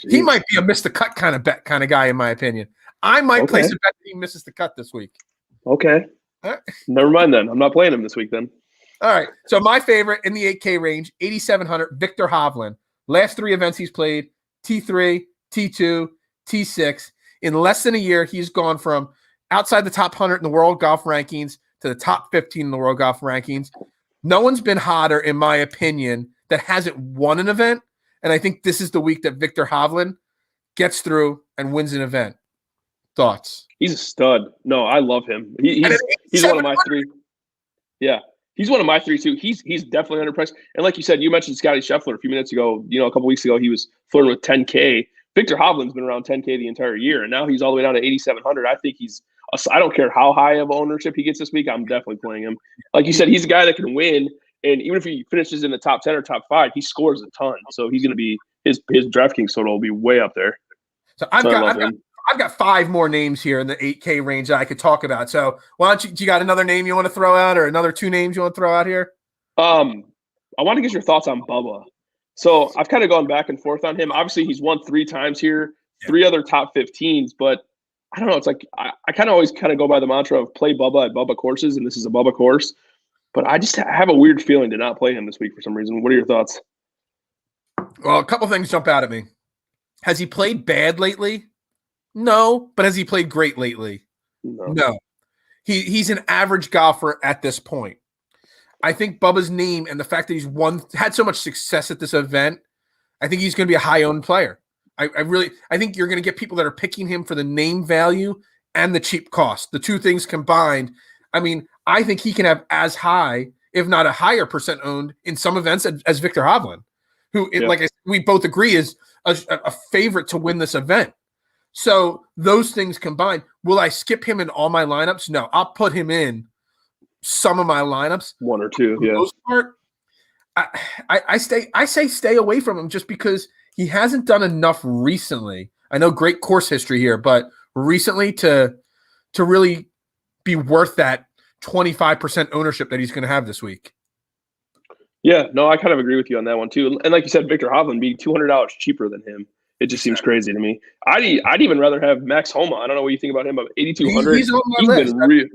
[SPEAKER 1] he might be a miss the cut kind of bet kind of guy, in my opinion. I might place a bet that he misses the cut this week.
[SPEAKER 2] Okay.
[SPEAKER 1] Right.
[SPEAKER 2] Never mind then. I'm not playing him this week then.
[SPEAKER 1] All right. So my favorite in the 8K range, 8,700, Viktor Hovland. Last 3 events he's played, T3, T2, T6. In less than a year, he's gone from outside the top 100 in the world golf rankings to the top 15 in the world golf rankings. No one's been hotter, in my opinion, that hasn't won an event. And I think this is the week that Viktor Hovland gets through and wins an event. Thoughts?
[SPEAKER 2] He's a stud. No, I love him. He's one of my 3. Yeah, he's one of my 3 too. He's definitely underpriced. And like you said, you mentioned Scotty Scheffler a few minutes ago. A couple weeks ago, he was flirting with 10K. Viktor Hovland's been around 10K the entire year, and now he's all the way down to 8,700. I think I don't care how high of ownership he gets this week. I'm definitely playing him. Like you said, he's a guy that can win, and even if he finishes in the top 10 or top 5, he scores a ton. So he's going to be his DraftKings total will be way up there.
[SPEAKER 1] So I've got I've got 5 more names here in the 8K range that I could talk about. So why don't you got another name you want to throw out, or another 2 names you want to throw out here?
[SPEAKER 2] I want to get your thoughts on Bubba. So I've kind of gone back and forth on him. Obviously, he's won 3 times here, 3 other top 15s, but I don't know. It's like I kind of always kind of go by the mantra of play Bubba at Bubba courses, and this is a Bubba course. But I just have a weird feeling to not play him this week for some reason. What are your thoughts?
[SPEAKER 1] Well, a couple things jump out at me. Has he played bad lately? No. But has he played great lately? No. He's an average golfer at this point. I think Bubba's name and the fact that he's had so much success at this event, I think he's going to be a high-owned player. I think you're going to get people that are picking him for the name value and the cheap cost. The 2 things combined. I mean, I think he can have as high, if not a higher percent owned in some events as Victor Hovland, who, like we both agree, is a favorite to win this event. So those things combined, will I skip him in all my lineups? No, I'll put him in some of my lineups.
[SPEAKER 2] 1 or 2,
[SPEAKER 1] For the most part, I say stay away from him just because he hasn't done enough recently. I know great course history here, but recently to really be worth that 25% ownership that he's going to have this week.
[SPEAKER 2] Yeah, no, I kind of agree with you on that one too. And like you said, Victor Hovland being $200 cheaper than him, it just seems crazy to me. I'd even rather have Max Homa. I don't know what you think about him, but 8,200.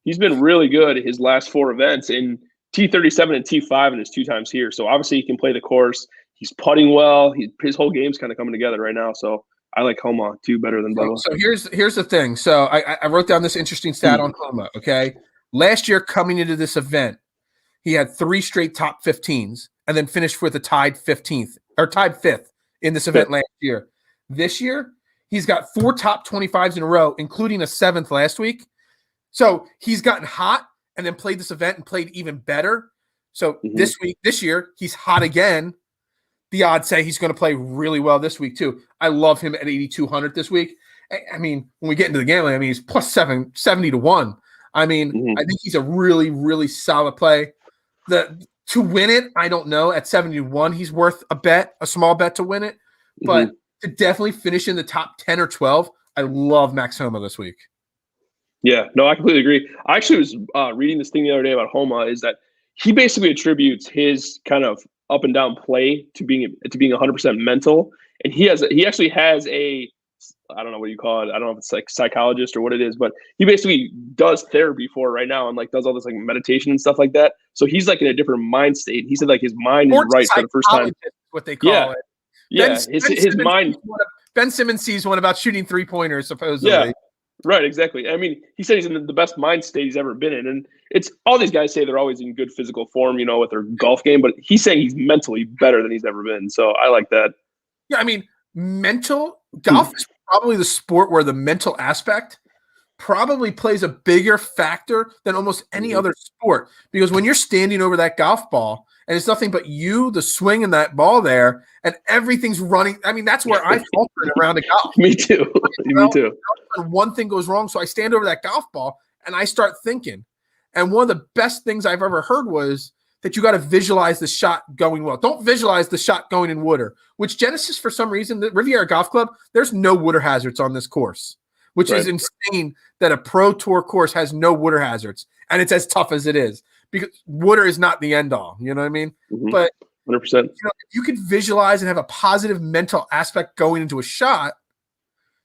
[SPEAKER 2] He's been really good at his last 4 events in T37 and T5 in his 2 times here. So obviously he can play the course. He's putting well. His whole game's kind of coming together right now. So I like Homa too better than Bubba.
[SPEAKER 1] So here's the thing. So I wrote down this interesting stat on Homa. Okay, last year coming into this event, he had 3 straight top 15s and then finished with a tied 15th or tied 5th in this event last year. This year, he's got 4 top 25s in a row, including a 7th last week. So he's gotten hot and then played this event and played even better. So this year, he's hot again. The odds say he's going to play really well this week too. I love him at 8,200 this week. I mean, when we get into the gambling, I mean, he's plus 70 to 1. I mean, I think he's a really, really solid play. To win it, I don't know. At 71, he's worth a small bet to win it. But to definitely finish in the top 10 or 12, I love Max Homa this week.
[SPEAKER 2] Yeah, no, I completely agree. I actually was reading this thing the other day about Homa, is that he basically attributes his kind of up and down play to being 100% mental. And he actually has I don't know what you call it. I don't know if it's like psychologist or what it is, but he basically does therapy for it right now and like does all this like meditation and stuff like that. So he's like in a different mind state. He said like his mind is right for the first time.
[SPEAKER 1] What they call it.
[SPEAKER 2] Yeah, his mind.
[SPEAKER 1] Ben Simmons sees one about shooting 3-pointers, supposedly.
[SPEAKER 2] Yeah, right, exactly. I mean, he said he's in the best mind state he's ever been in, and it's all these guys say they're always in good physical form, with their golf game, but he's saying he's mentally better than he's ever been. So I like that.
[SPEAKER 1] Yeah, I mean, golf is probably the sport where the mental aspect probably plays a bigger factor than almost any other sport, because when you're standing over that golf ball and it's nothing but you, the swing, and that ball there, and everything's running. I mean, that's where I falter in a round of golf.
[SPEAKER 2] Me too. Me too.
[SPEAKER 1] One thing goes wrong, so I stand over that golf ball and I start thinking. And one of the best things I've ever heard was that you got to visualize the shot going well. Don't visualize the shot going in water, which Genesis, for some reason, the Riviera Golf Club, there's no water hazards on this course, which is insane that a pro tour course has no water hazards. And it's as tough as it is, because water is not the end all. You know what I mean? But
[SPEAKER 2] 100%.
[SPEAKER 1] If you can visualize and have a positive mental aspect going into a shot,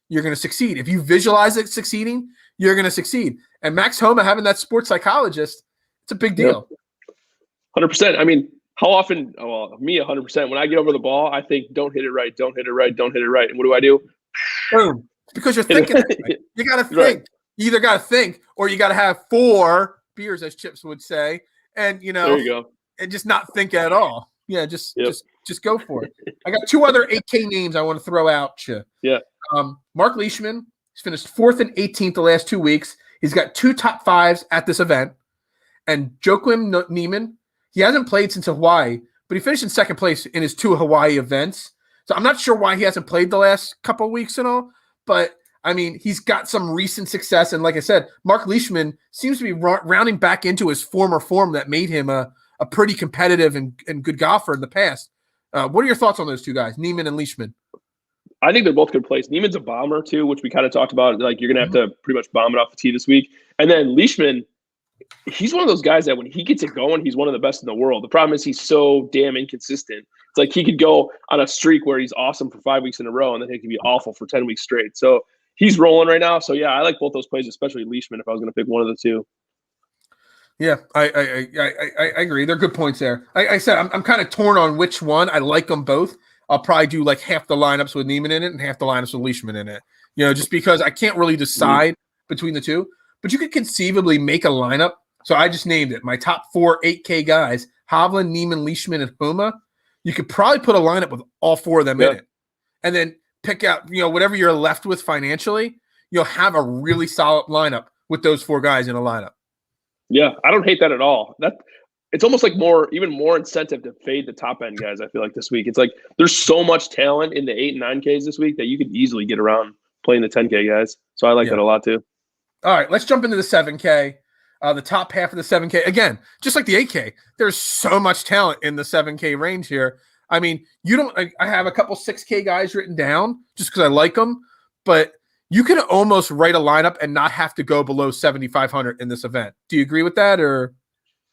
[SPEAKER 1] you're going to succeed. If you visualize it succeeding, you're going to succeed. And Max Homa having that sports psychologist, it's a big deal.
[SPEAKER 2] 100%. I mean, how often? Well, me 100%. When I get over the ball, I think, don't hit it right, don't hit it right, don't hit it right. And what do?
[SPEAKER 1] Boom. Because you're thinking. You got to think. Right. You either got to think or you got to have 4 beers, as Chips would say, and
[SPEAKER 2] there you go,
[SPEAKER 1] and just not think at all. Yeah, just go for it. I got 2 other 8K names I want to throw out.
[SPEAKER 2] Yeah.
[SPEAKER 1] Mark Leishman. He's finished 4th and 18th the last 2 weeks. He's got 2 top 5s at this event. And Joaquim Niemann, he hasn't played since Hawaii, but he finished in 2nd place in his 2 Hawaii events. So I'm not sure why he hasn't played the last couple of weeks and all, but I mean, he's got some recent success. And like I said, Mark Leishman seems to be rounding back into his former form that made him a pretty competitive and good golfer in the past. What are your thoughts on those 2 guys, Niemann and Leishman?
[SPEAKER 2] I think they're both good plays. Niemann's a bomber too, which we kind of talked about. Like you're gonna have to pretty much bomb it off the tee this week. And then Leishman, he's one of those guys that when he gets it going, he's one of the best in the world. The problem is he's so damn inconsistent. It's like he could go on a streak where he's awesome for 5 weeks in a row, and then he can be awful for 10 weeks straight. So he's rolling right now. So yeah, I like both those plays, especially Leishman. If I was going to pick one of the two.
[SPEAKER 1] Yeah, I agree. They're good points there. Like I said, I'm kind of torn on which one. I like them both. I'll probably do like half the lineups with Niemann in it and half the lineups with Leishman in it. Just because I can't really decide between the two. But you could conceivably make a lineup. So I just named it. My top 4 8K guys, Hovland, Niemann, Leishman, and Homa. You could probably put a lineup with all 4 of them in it. And then pick out, whatever you're left with financially, you'll have a really solid lineup with those 4 guys in a lineup.
[SPEAKER 2] Yeah, I don't hate that at all. It's almost like even more incentive to fade the top end guys, I feel like this week. It's like there's so much talent in the 8 and 9Ks this week that you could easily get around playing the 10K guys. So I like that a lot too.
[SPEAKER 1] All right, let's jump into the 7K. The top half of the 7K. Again, just like the 8K, there's so much talent in the 7K range here. I mean, I have a couple 6K guys written down just because I like them, but you can almost write a lineup and not have to go below 7,500 in this event. Do you agree with that? Or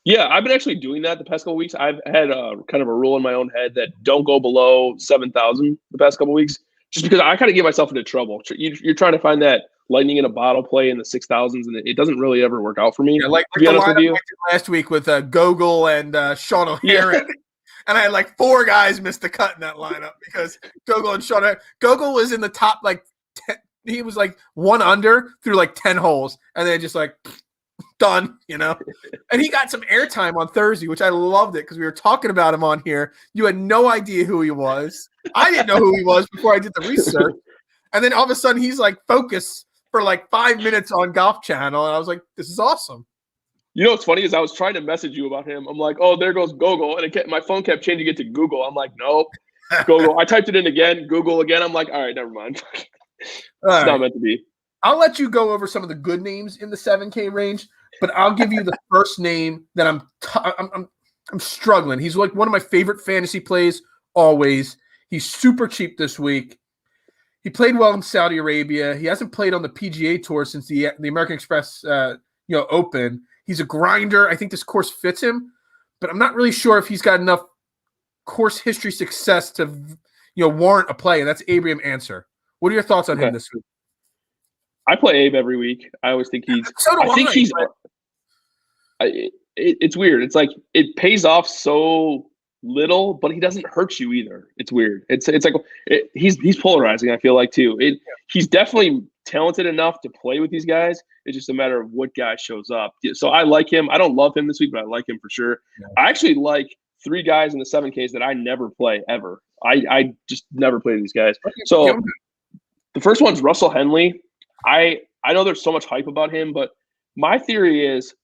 [SPEAKER 2] yeah, I've been actually doing that the past couple of weeks. I've had kind of a rule in my own head that don't go below 7,000 the past couple of weeks, just because I kind of get myself into trouble. You're trying to find that lightning in a bottle play in the 6,000s, and it doesn't really ever work out for me.
[SPEAKER 1] Yeah, like the lineup I did last week with Gogol and Sean O'Hara. Yeah. And I had like 4 guys missed the cut in that lineup because Gogol and Sean O'Hara. Gogol was in the top like 10, he was like 1 under through like 10 holes, and then just like done, And he got some airtime on Thursday, which I loved it because we were talking about him on here. You had no idea who he was. I didn't know who he was before I did the research. And then all of a sudden he's like focused for like 5 minutes on Golf Channel. And I was like, this is awesome.
[SPEAKER 2] What's funny is I was trying to message you about him. I'm like, oh, there goes Gogol. And my phone kept changing it to Google. I'm like, nope, Gogol. I typed it in again, Google again. I'm like, all right, never mind. It's not meant to be.
[SPEAKER 1] I'll let you go over some of the good names in the 7K range, but I'll give you the first name that I'm struggling. He's like one of my favorite fantasy plays always. He's super cheap this week. He played well in Saudi Arabia. He hasn't played on the PGA Tour since the American Express Open. He's a grinder. I think this course fits him, but I'm not really sure if he's got enough course history success to warrant a play, and that's Abraham Answer. What are your thoughts on him this week?
[SPEAKER 2] I play Abe every week. I always think it's weird. It's like it pays off so little, but he doesn't hurt you either. It's weird. It's like he's polarizing, I feel like too. He's definitely talented enough to play with these guys. It's just a matter of what guy shows up. So I like him. I don't love him this week, but I like him for sure. Yeah. I actually like 3 guys in the 7Ks that I never play ever. I just never play these guys. So the first one's Russell Henley. I know there's so much hype about him, but my theory is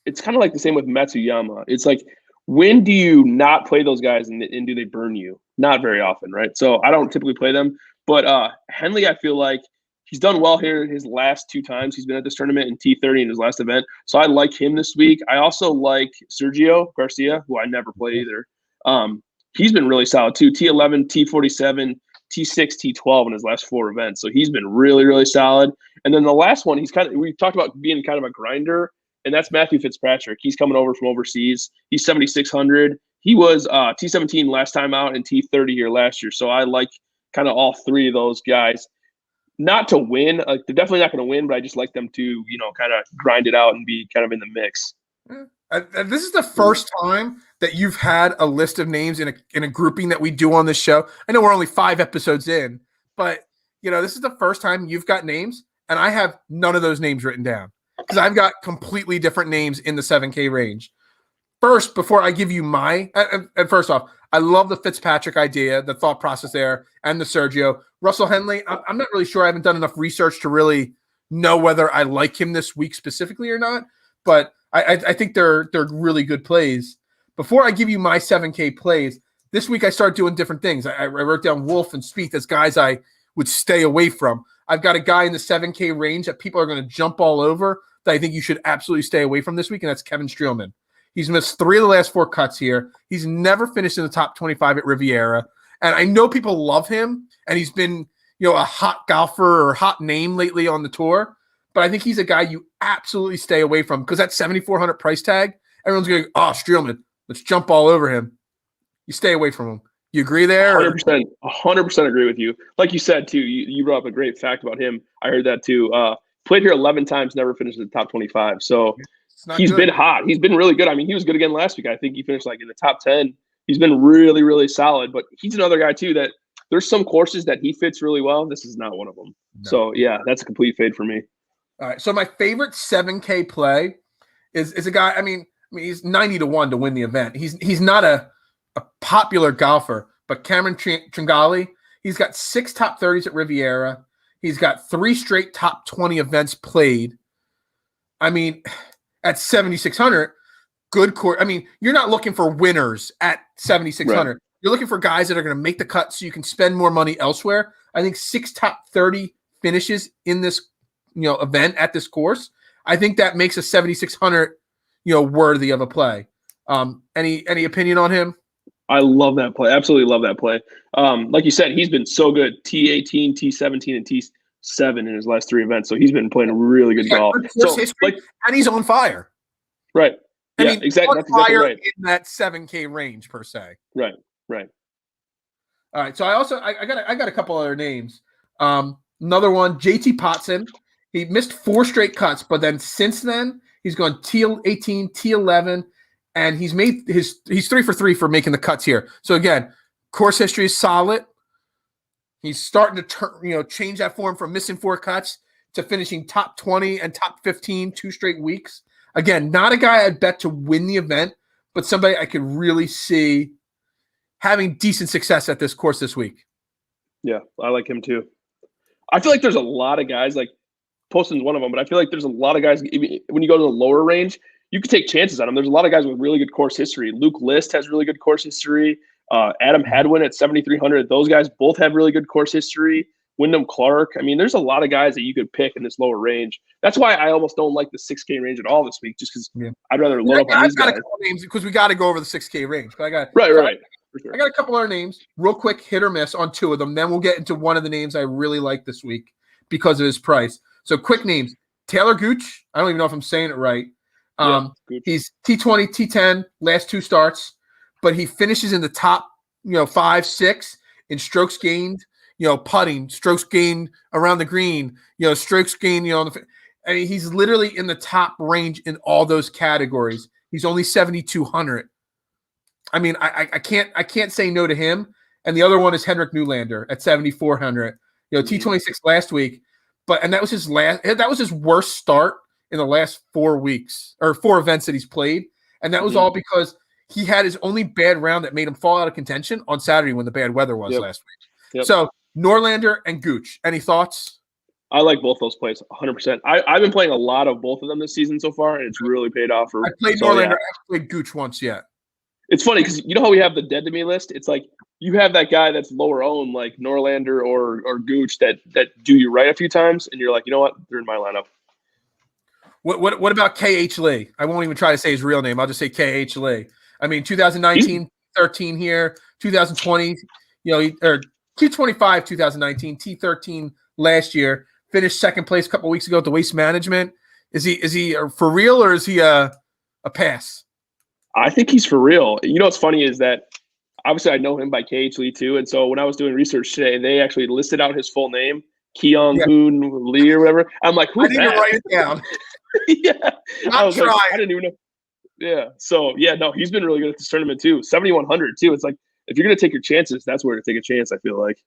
[SPEAKER 2] it's kind of like the same with Matsuyama. It's like, when do you not play those guys and do they burn you? Not very often, right? So I don't typically play them. But Henley, I feel like he's done well here his last 2 times he's been at this tournament in T30 in his last event. So I like him this week. I also like Sergio Garcia, who I never play either. He's been really solid too. T11, T47, T6, T12 in his last 4 events. So he's been really, really solid. And then the last one, we talked about being kind of a grinder, and that's Matthew Fitzpatrick. He's coming over from overseas. He's 7,600. He was T17 last time out and T30 here last year. So I like kind of all 3 of those guys. Not to win. Like, they're definitely not going to win, but I just like them to, kind of grind it out and be kind of in the mix.
[SPEAKER 1] This is the first time that you've had a list of names in a grouping that we do on this show. I know we're only 5 episodes in, but this is the first time you've got names, and I have none of those names written down because I've got completely different names in the 7K range. First, before I give you and first off, I love the Fitzpatrick idea, the thought process there, and the Sergio. Russell Henley, I'm not really sure. I haven't done enough research to really know whether I like him this week specifically or not, but I think they're really good plays. Before I give you my 7K plays, this week I started doing different things. I wrote down Wolf and Spieth as guys I would stay away from. I've got a guy in the 7K range that people are going to jump all over that I think you should absolutely stay away from this week, and that's Kevin Streelman. He's missed 3 of the last 4 cuts here. He's never finished in the top 25 at Riviera. And I know people love him, and he's been a hot golfer or hot name lately on the tour, but I think he's a guy you absolutely stay away from because that 7,400 price tag, everyone's going, oh, Streelman, let's jump all over him. You stay away from him. You agree there?
[SPEAKER 2] 100% agree with you. Like you said, too, you brought up a great fact about him. I heard that, too. Played here 11 times, never finished in the top 25. So he's been hot. He's been really good. I mean, he was good again last week. I think he finished like in the top 10. He's been really, really solid. But he's another guy, too, that there's some courses that he fits really well. This is not one of them. No. So, yeah, that's a complete fade for me.
[SPEAKER 1] All right. So my favorite 7K play is a guy, I mean, he's 90-1 to win the event. He's not a popular golfer, but Cameron Tringali, he's got 6 top 30s at Riviera. He's got 3 straight top 20 events played. I mean, at 7,600, good course. I mean, you're not looking for winners at 7,600. Right. You're looking for guys that are going to make the cut so you can spend more money elsewhere. I think 6 top 30 finishes in this, event at this course. I think that makes a 7,600, worthy of a play. Any opinion on him?
[SPEAKER 2] I love that play. Absolutely love that play. Like you said, he's been so good. T18, T17, and T7 in his last 3 events. So he's been playing really good golf. So,
[SPEAKER 1] and he's on fire.
[SPEAKER 2] Right. I mean, exactly. That's exactly right.
[SPEAKER 1] In that 7K range per se.
[SPEAKER 2] Right.
[SPEAKER 1] All right. So I got a couple other names. Another one, JT Potson. He missed 4 straight cuts, but then since then he's gone T18, T11. And he's 3 for 3 for making the cuts here. So again, course history is solid. He's starting to change that form from missing 4 cuts to finishing top 20 and top 15 2 straight weeks. Again, not a guy I'd bet to win the event, but somebody I could really see having decent success at this course this week.
[SPEAKER 2] Yeah, I like him too. I feel like there's a lot of guys, like Poston's one of them, but I feel like there's a lot of guys when you go to the lower range, you could take chances on them. There's a lot of guys with really good course history. Luke List has really good course history. Adam Hadwin at 7,300. Those guys both have really good course history. Wyndham Clark. I mean, there's a lot of guys that you could pick in this lower range. That's why I almost don't like the 6K range at all this week, just because I'd rather load up on these guys.
[SPEAKER 1] I've got a couple names because we got to go over the 6K range. But
[SPEAKER 2] right.
[SPEAKER 1] I got a couple other names, real quick, hit or miss on 2 of them. Then we'll get into one of the names I really like this week because of his price. So quick names: Taylor Gooch. I don't even know if I'm saying it right. He's T20, T10, last 2 starts, but he finishes in the top, 5, 6 in strokes gained, putting, strokes gained around the green, strokes gained, I mean, he's literally in the top range in all those categories. He's only 7,200. I mean, I can't say no to him. And the other one is Henrik Nylander at 7,400. T26 last week, and that was his worst start in the last 4 weeks or 4 events that he's played. And that was all because he had his only bad round that made him fall out of contention on Saturday when the bad weather was last week. So Norlander and Gooch, any thoughts?
[SPEAKER 2] I like both those plays 100%. I've been playing a lot of both of them this season so far, and it's really paid off.
[SPEAKER 1] I played Norlander. I haven't played Gooch once yet.
[SPEAKER 2] It's funny because you know how we have the dead to me list? It's like you have that guy that's lower owned, like Norlander or Gooch that do you right a few times, and you're like, you know what? They're in my lineup.
[SPEAKER 1] What about K.H. Lee? I won't even try to say his real name. I'll just say K.H. Lee. I mean, 2019, 13 here, 2020, or T25, 2019, T13 last year, finished second place a couple weeks ago at the Waste Management. Is he for real or is he a pass?
[SPEAKER 2] I think he's for real. What's funny is that obviously I know him by K.H. Lee too, and so when I was doing research today, they actually listed out his full name, Keong Hoon Lee or whatever. I'm like, who's that? I need to write it down. I was like, I didn't even know. Yeah. So no, he's been really good at this tournament too. 7,100 too. It's like if you're gonna take your chances, that's where to take a chance. I feel like.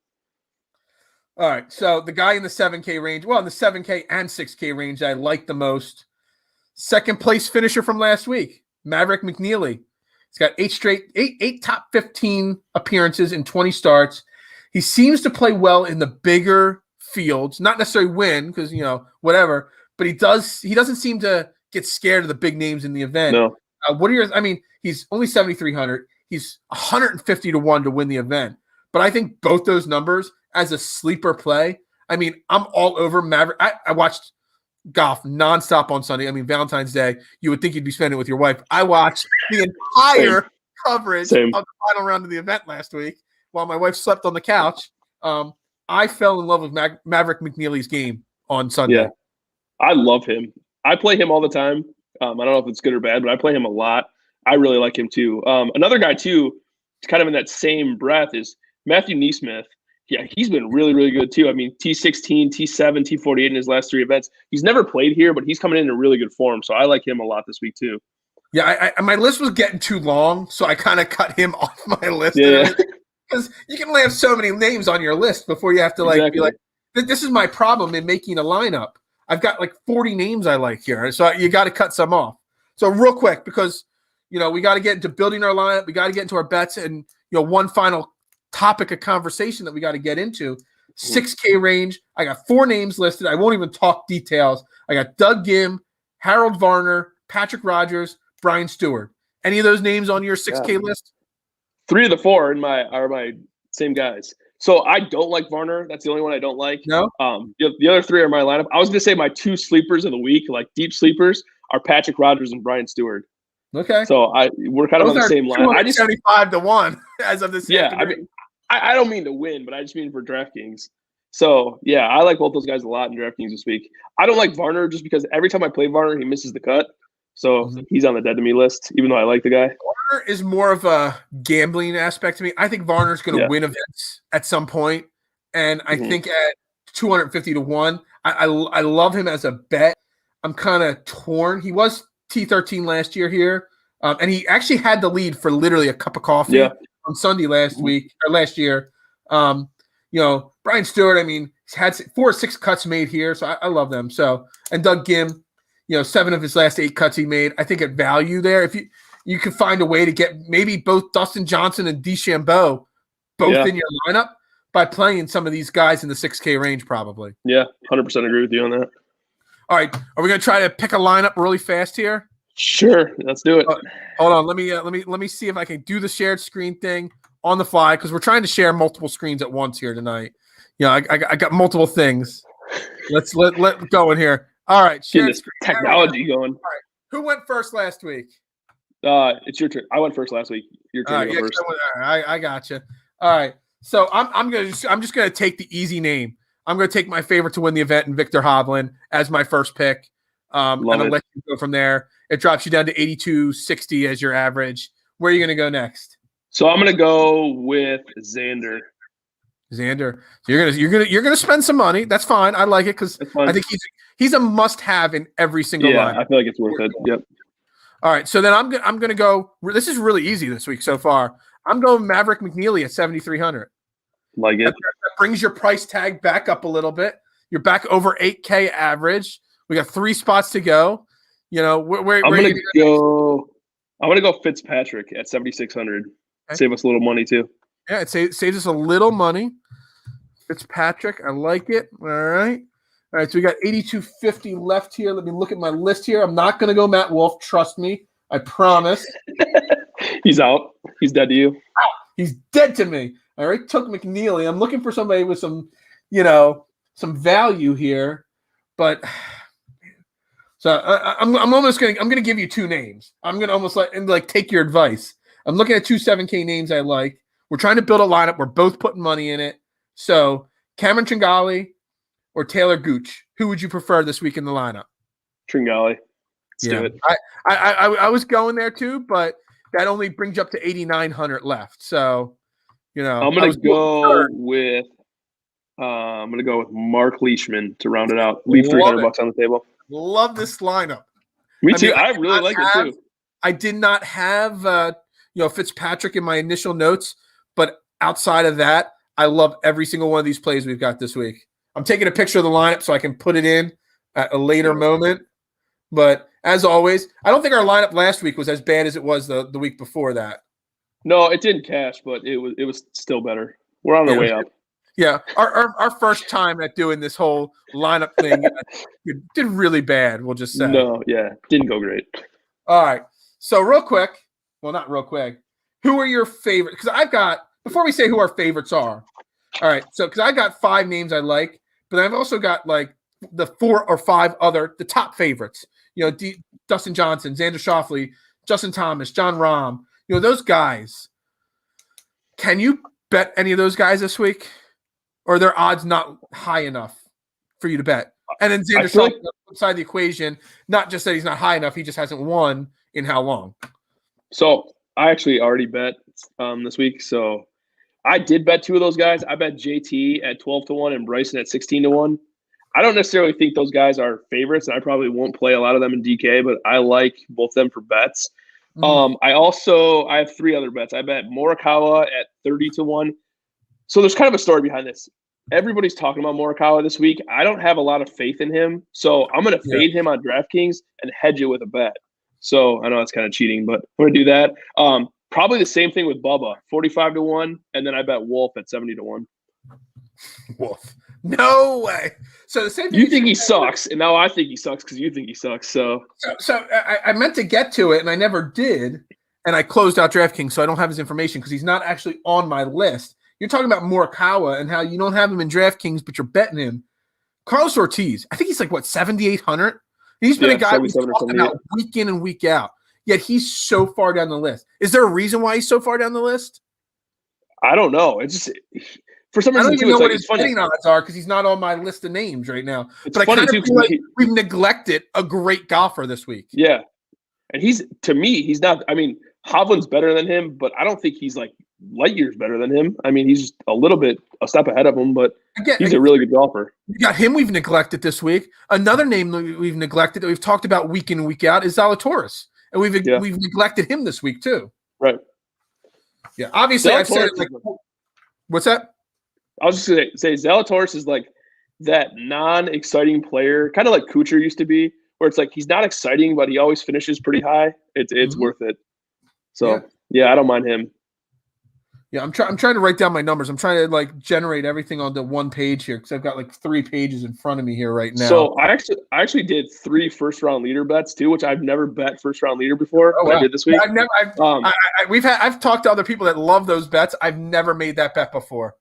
[SPEAKER 1] All right. So the guy in the 7K range, in the 7K and 6K range, I like the most. Second place finisher from last week, Maverick McNeely. He's got 8 top 15 appearances in 20 starts. He seems to play well in the bigger fields, not necessarily win because whatever. But he doesn't seem to get scared of the big names in the event.
[SPEAKER 2] No.
[SPEAKER 1] He's only 7,300. He's 150-1 to win the event. But I think both those numbers as a sleeper play, I'm all over Maverick. I watched golf nonstop on Sunday. Valentine's Day, you would think you'd be spending it with your wife. I watched the entire coverage of the final round of the event last week while my wife slept on the couch. I'm I fell in love with Maverick McNeely's game on Sunday.
[SPEAKER 2] Yeah, I love him. I play him all the time. I don't know if it's good or bad, but I play him a lot. I really like him too. Another guy too, kind of in that same breath, is Matthew Neesmith. Yeah, he's been really, really good too. I mean, T16, T7, T48 in his last 3 events. He's never played here, but he's coming in really good form. So I like him a lot this week too.
[SPEAKER 1] Yeah, my list was getting too long, so I kind of cut him off my list.
[SPEAKER 2] Yeah.
[SPEAKER 1] Because you can only have so many names on your list before you have to be like, this is my problem in making a lineup. I've got like 40 names I like here, so you got to cut some off. So real quick, because we got to get into building our lineup, we got to get into our bets, and one final topic of conversation that we got to get into. 6K range. I got 4 names listed. I won't even talk details. I got Doug Gim, Harold Varner, Patrick Rogers, Brian Stewart. Any of those names on your 6K list?
[SPEAKER 2] 3 of the 4 are my same guys. So I don't like Varner. That's the only one I don't like.
[SPEAKER 1] No.
[SPEAKER 2] The other 3 are my lineup. I was going to say my 2 sleepers of the week, like deep sleepers, are Patrick Rogers and Brian Stewart.
[SPEAKER 1] Okay.
[SPEAKER 2] So we're kind of on the same line. I just
[SPEAKER 1] 75-1 as of this.
[SPEAKER 2] Yeah, I mean, I don't mean to win, but I just mean for DraftKings. So yeah, I like both those guys a lot in DraftKings this week. I don't like Varner just because every time I play Varner, he misses the cut. So he's on the dead to me list, even though I like the guy.
[SPEAKER 1] Varner is more of a gambling aspect to me. I think Varner's going to win events at some point, and I think at 250-1, I love him as a bet. I'm kind of torn. He was T13 last year here, and he actually had the lead for literally a cup of coffee on Sunday last year. Brian Stewart, I mean, he's had 4 or 6 cuts made here, so I love them. So, and Doug Gim, 7 of his last 8 cuts he made. I think at value there, if you could find a way to get maybe both Dustin Johnson and DeChambeau both in your lineup by playing some of these guys in the 6K range, probably.
[SPEAKER 2] Yeah, 100% agree with you on that.
[SPEAKER 1] All right, are we going to try to pick a lineup really fast here?
[SPEAKER 2] Sure, let's do it.
[SPEAKER 1] Hold on, let me see if I can do the shared screen thing on the fly, because we're trying to share multiple screens at once here tonight. I got multiple things. Let's let go in here. All right,
[SPEAKER 2] shared screen. Technology going. All
[SPEAKER 1] right, who went first last week?
[SPEAKER 2] It's your turn. I went first last week. Your turn to go first.
[SPEAKER 1] I got you. All right, so I'm just gonna take the easy name. I'm gonna take my favorite to win the event in Victor Hovland as my first pick. And I'll let you go from there. It drops you down to 82.60 as your average. Where are you gonna go next?
[SPEAKER 2] So I'm gonna go with Xander.
[SPEAKER 1] So you're gonna spend some money. That's fine. I like it because I think he's a must-have in every single line.
[SPEAKER 2] I feel like it's worth it. Yep.
[SPEAKER 1] All right. So then I'm gonna go. This is really easy this week so far. I'm going Maverick McNeely at 7,300.
[SPEAKER 2] Like it.
[SPEAKER 1] That brings your price tag back up a little bit. You're back over 8K average. We got 3 spots to go. I'm gonna
[SPEAKER 2] go Fitzpatrick at 7,600. Okay. Save us a little money too.
[SPEAKER 1] Yeah, it saves us a little money. Fitzpatrick, I like it. All right. So we got 82.50 left here. Let me look at my list here. I'm not going to go Matt Wolff. Trust me. I promise.
[SPEAKER 2] He's out. He's dead to you.
[SPEAKER 1] He's dead to me. All right. Took McNeely. I'm looking for somebody with some value here. But so I'm going to give you 2 names. I'm going to almost take your advice. I'm looking at 2 7K names I like. We're trying to build a lineup. We're both putting money in it. So Cameron Tringali or Taylor Gooch, who would you prefer this week in the lineup?
[SPEAKER 2] Tringali. Let's do it.
[SPEAKER 1] I was going there too, but that only brings you up to 8,900 left. So,
[SPEAKER 2] I'm gonna go with Mark Leishman to round it out. Leave $300 on the table.
[SPEAKER 1] Love this lineup.
[SPEAKER 2] Me too. I really like it too.
[SPEAKER 1] I did not have Fitzpatrick in my initial notes, but outside of that, I love every single one of these plays we've got this week. I'm taking a picture of the lineup so I can put it in at a later moment. But as always, I don't think our lineup last week was as bad as it was the week before that.
[SPEAKER 2] No, it didn't cash, but it was still better. We're on our way up.
[SPEAKER 1] Yeah, our first time at doing this whole lineup thing did really bad, we'll just say.
[SPEAKER 2] No, didn't go great.
[SPEAKER 1] All right, so real quick, well, not real quick, who are your favorite? Because before we say who our favorites are, all right, so because I got 5 names I like, but I've also got like the 4 or 5 the top favorites. Dustin Johnson, Xander Schauffele, Justin Thomas, John Rahm, those guys. Can you bet any of those guys this week? or are their odds not high enough for you to bet? And then Xander Schauffele on the flip side of the equation, not just that he's not high enough, he just hasn't won in how long?
[SPEAKER 2] So I actually already bet this week. So I did bet two of those guys. I bet JT at 12-1 and Bryson at 16-1. I don't necessarily think those guys are favorites, and I probably won't play a lot of them in DK, but I like both of them for bets. I have three other bets. I bet Morikawa at 30-1. So there's kind of a story behind this. Everybody's talking about Morikawa this week. I don't have a lot of faith in him, so I'm going to fade him on DraftKings and hedge it with a bet. So I know that's kind of cheating, but I'm going to do that. Probably the same thing with Bubba, 45-1, and then I bet Wolf at 70-1.
[SPEAKER 1] Wolf. No way. So the same thing.
[SPEAKER 2] You think he sucks, and now I think he sucks because you think he sucks. So
[SPEAKER 1] I meant to get to it, and I never did, and I closed out DraftKings, so I don't have his information because he's not actually on my list. You're talking about Morikawa and how you don't have him in DraftKings, but you're betting him. Carlos Ortiz, I think he's like, 7,800? He's been a guy who's talking about week in and week out, yet he's so far down the list. Is there a reason why he's so far down the list?
[SPEAKER 2] I don't know. It's just for some reason,
[SPEAKER 1] I don't even know what his betting odds are because he's not on my list of names right now.
[SPEAKER 2] It's
[SPEAKER 1] but
[SPEAKER 2] funny
[SPEAKER 1] I kind of
[SPEAKER 2] too,
[SPEAKER 1] feel like we've neglected a great golfer this week.
[SPEAKER 2] Yeah. And to me, he's not, Hovland's better than him, but I don't think he's like light years better than him. He's just a step ahead of him, but he's a really good golfer.
[SPEAKER 1] We got him we've neglected this week. Another name that we've neglected that we've talked about week in and week out is Zalatoris. And we've neglected him this week too.
[SPEAKER 2] Right.
[SPEAKER 1] Yeah. Obviously, I've said it what's that?
[SPEAKER 2] I was just going to say Zalatoris is like that non-exciting player, kind of like Kuchar used to be, where it's like he's not exciting, but he always finishes pretty high. It's worth it. So, I don't mind him.
[SPEAKER 1] Yeah, I'm trying to write down my numbers. I'm trying to generate everything on the one page here because I've got 3 pages in front of me here right now.
[SPEAKER 2] So I actually did 3 first-round leader bets too, which I've never bet first-round leader before. I did this week.
[SPEAKER 1] I've talked to other people that love those bets. I've never made that bet before.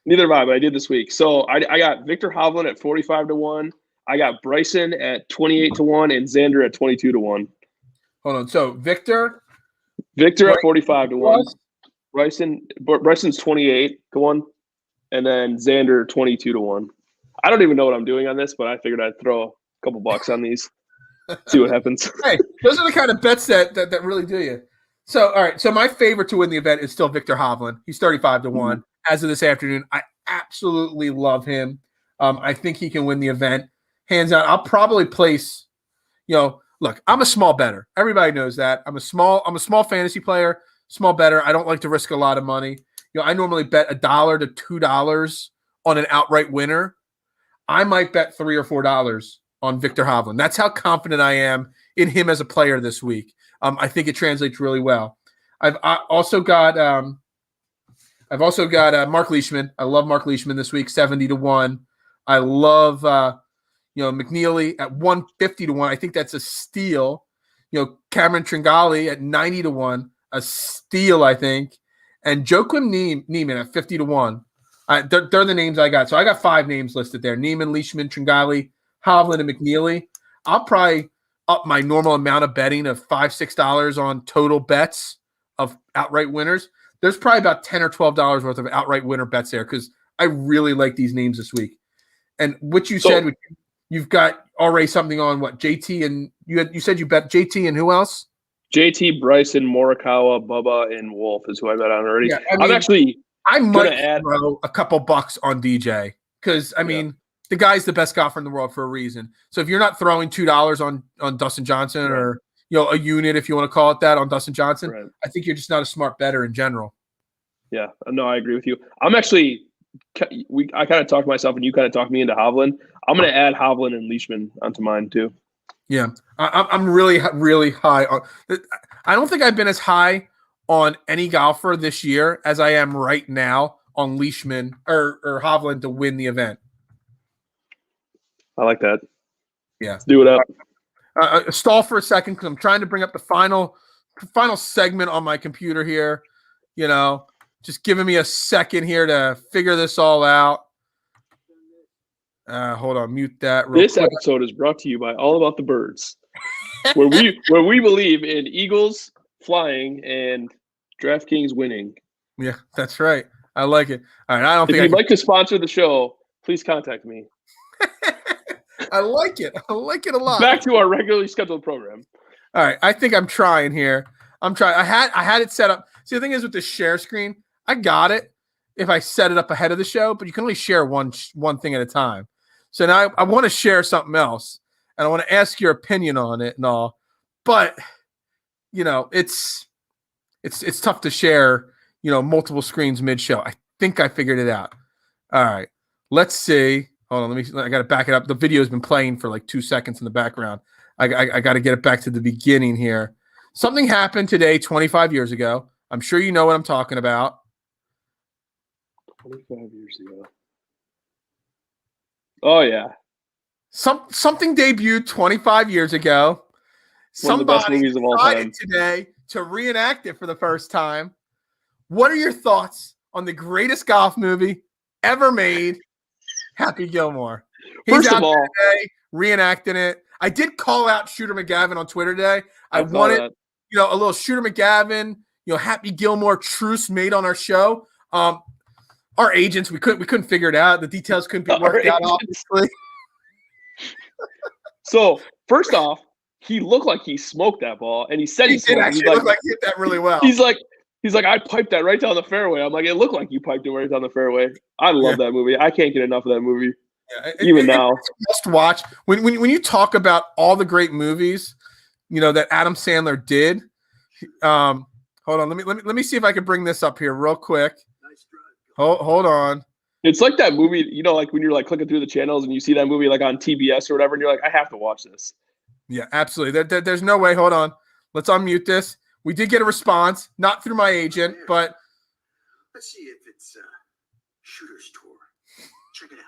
[SPEAKER 2] Neither have I, but I did this week. So I got Victor Hovland at 45-1. I got Bryson at 28-1 and Xander at 22-1.
[SPEAKER 1] Hold on. So Victor
[SPEAKER 2] at 45-1. Bryson's 28-1, and then Xander 22-1. I don't even know what I'm doing on this, but I figured I'd throw a couple bucks on these, see what happens.
[SPEAKER 1] Hey, those are the kind of bets that really do you. So, all right. So my favorite to win the event is still Victor Hovland. He's 35-1 as of this afternoon. I absolutely love him. I think he can win the event, hands down. I'll probably place. Look, I'm a small bettor. Everybody knows that. I'm a small fantasy player. Small bettor. I don't like to risk a lot of money. I normally bet $1 to $2 on an outright winner. I might bet $3 or $4 on Victor Hovland. That's how confident I am in him as a player this week. I think it translates really well. I've also got Mark Leishman. I love Mark Leishman this week, 70-1. I love McNeely at 150-1. I think that's a steal. Cameron Tringali at 90-1. A steal, I think, and Joaquin Niemann at 50-1. They're the names I got. So I got 5 names listed there: Niemann, Leishman, Tringali, Hovland, and McNeely. I'll probably up my normal amount of betting of $5-6 on total bets of outright winners. There's probably about $10 or $12 worth of outright winner bets there because I really like these names this week. And what you said, you've got already something on what JT and you said you bet JT and who else?
[SPEAKER 2] JT, Bryson, Morikawa, Bubba, and Wolf is who I bet on already. Yeah,
[SPEAKER 1] I might throw a couple bucks on DJ because the guy's the best golfer in the world for a reason. So if you're not throwing $2 on Dustin Johnson or a unit, if you want to call it that, on Dustin Johnson, I think you're just not a smart bettor in general.
[SPEAKER 2] Yeah, no, I agree with you. I kind of talked myself and you kind of talked me into Hovland. I'm going to add Hovland and Leishman onto mine too.
[SPEAKER 1] Yeah, I'm really, really high on. I don't think I've been as high on any golfer this year as I am right now on Leishman or Hovland to win the event.
[SPEAKER 2] I like that.
[SPEAKER 1] Yeah,
[SPEAKER 2] let's do it up.
[SPEAKER 1] Stall for a second because I'm trying to bring up the final segment on my computer here. Just giving me a second here to figure this all out. Hold on, mute that.
[SPEAKER 2] This episode is brought to you by All About the Birds, where we believe in Eagles flying and DraftKings winning.
[SPEAKER 1] Yeah, that's right. I like it. All right, I don't
[SPEAKER 2] If
[SPEAKER 1] think
[SPEAKER 2] you'd like to sponsor the show, please contact me.
[SPEAKER 1] I like it. I like it a lot.
[SPEAKER 2] Back to our regularly scheduled program.
[SPEAKER 1] All right, I think I'm trying here. I'm trying. I had it set up. See, the thing is with the share screen, I got it if I set it up ahead of the show, but you can only share one thing at a time. So now I want to share something else, and I want to ask your opinion on it and all. But it's tough to share multiple screens mid-show. I think I figured it out. All right, let's see. Hold on, I got to back it up. The video has been playing for like 2 seconds in the background. I got to get it back to the beginning here. Something happened today 25 years ago. I'm sure you know what I'm talking about.
[SPEAKER 2] 25 years ago. Oh, yeah.
[SPEAKER 1] Something debuted 25 years ago.
[SPEAKER 2] One of the best movies of all time.
[SPEAKER 1] Today to reenact it for the first time. What are your thoughts on the greatest golf movie ever made, Happy Gilmore?
[SPEAKER 2] First of all,
[SPEAKER 1] today, reenacting it. I did call out Shooter McGavin on Twitter today. I wanted, a little Shooter McGavin, Happy Gilmore truce made on our show. Our agents, we couldn't figure it out. The details couldn't be worked out, obviously.
[SPEAKER 2] So first off, he looked like he smoked that ball, and he said he
[SPEAKER 1] did actually look like he hit that really well.
[SPEAKER 2] He's like, I piped that right down the fairway. I'm like, it looked like you piped it right down the fairway. I love that movie. I can't get enough of that movie.
[SPEAKER 1] Yeah,
[SPEAKER 2] even now.
[SPEAKER 1] Must watch. When you talk about all the great movies, that Adam Sandler did. Hold on, let me see if I can bring this up here real quick. Hold on.
[SPEAKER 2] It's like that movie, like when you're like clicking through the channels and you see that movie like on TBS or whatever, and you're like, I have to watch this.
[SPEAKER 1] Yeah, absolutely. There's no way. Hold on. Let's unmute this. We did get a response, not through my agent, but
[SPEAKER 3] let's see if it's Shooter's Tour. Check it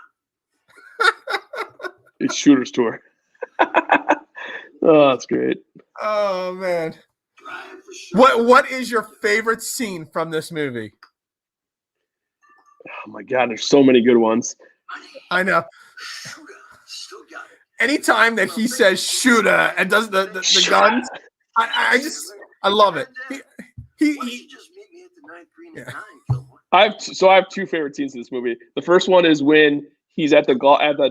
[SPEAKER 3] out.
[SPEAKER 2] It's Shooter's Tour. Oh, that's great.
[SPEAKER 1] Oh man. What is your favorite scene from this movie?
[SPEAKER 2] Oh my God, there's so many good ones.
[SPEAKER 1] I know.
[SPEAKER 3] Still got it.
[SPEAKER 1] Anytime that he says shooter and does the guns, I love it. He
[SPEAKER 3] just meet me at the 9th green at 9, Gilmore.
[SPEAKER 2] I have two favorite scenes in this movie. The first one is when he's at the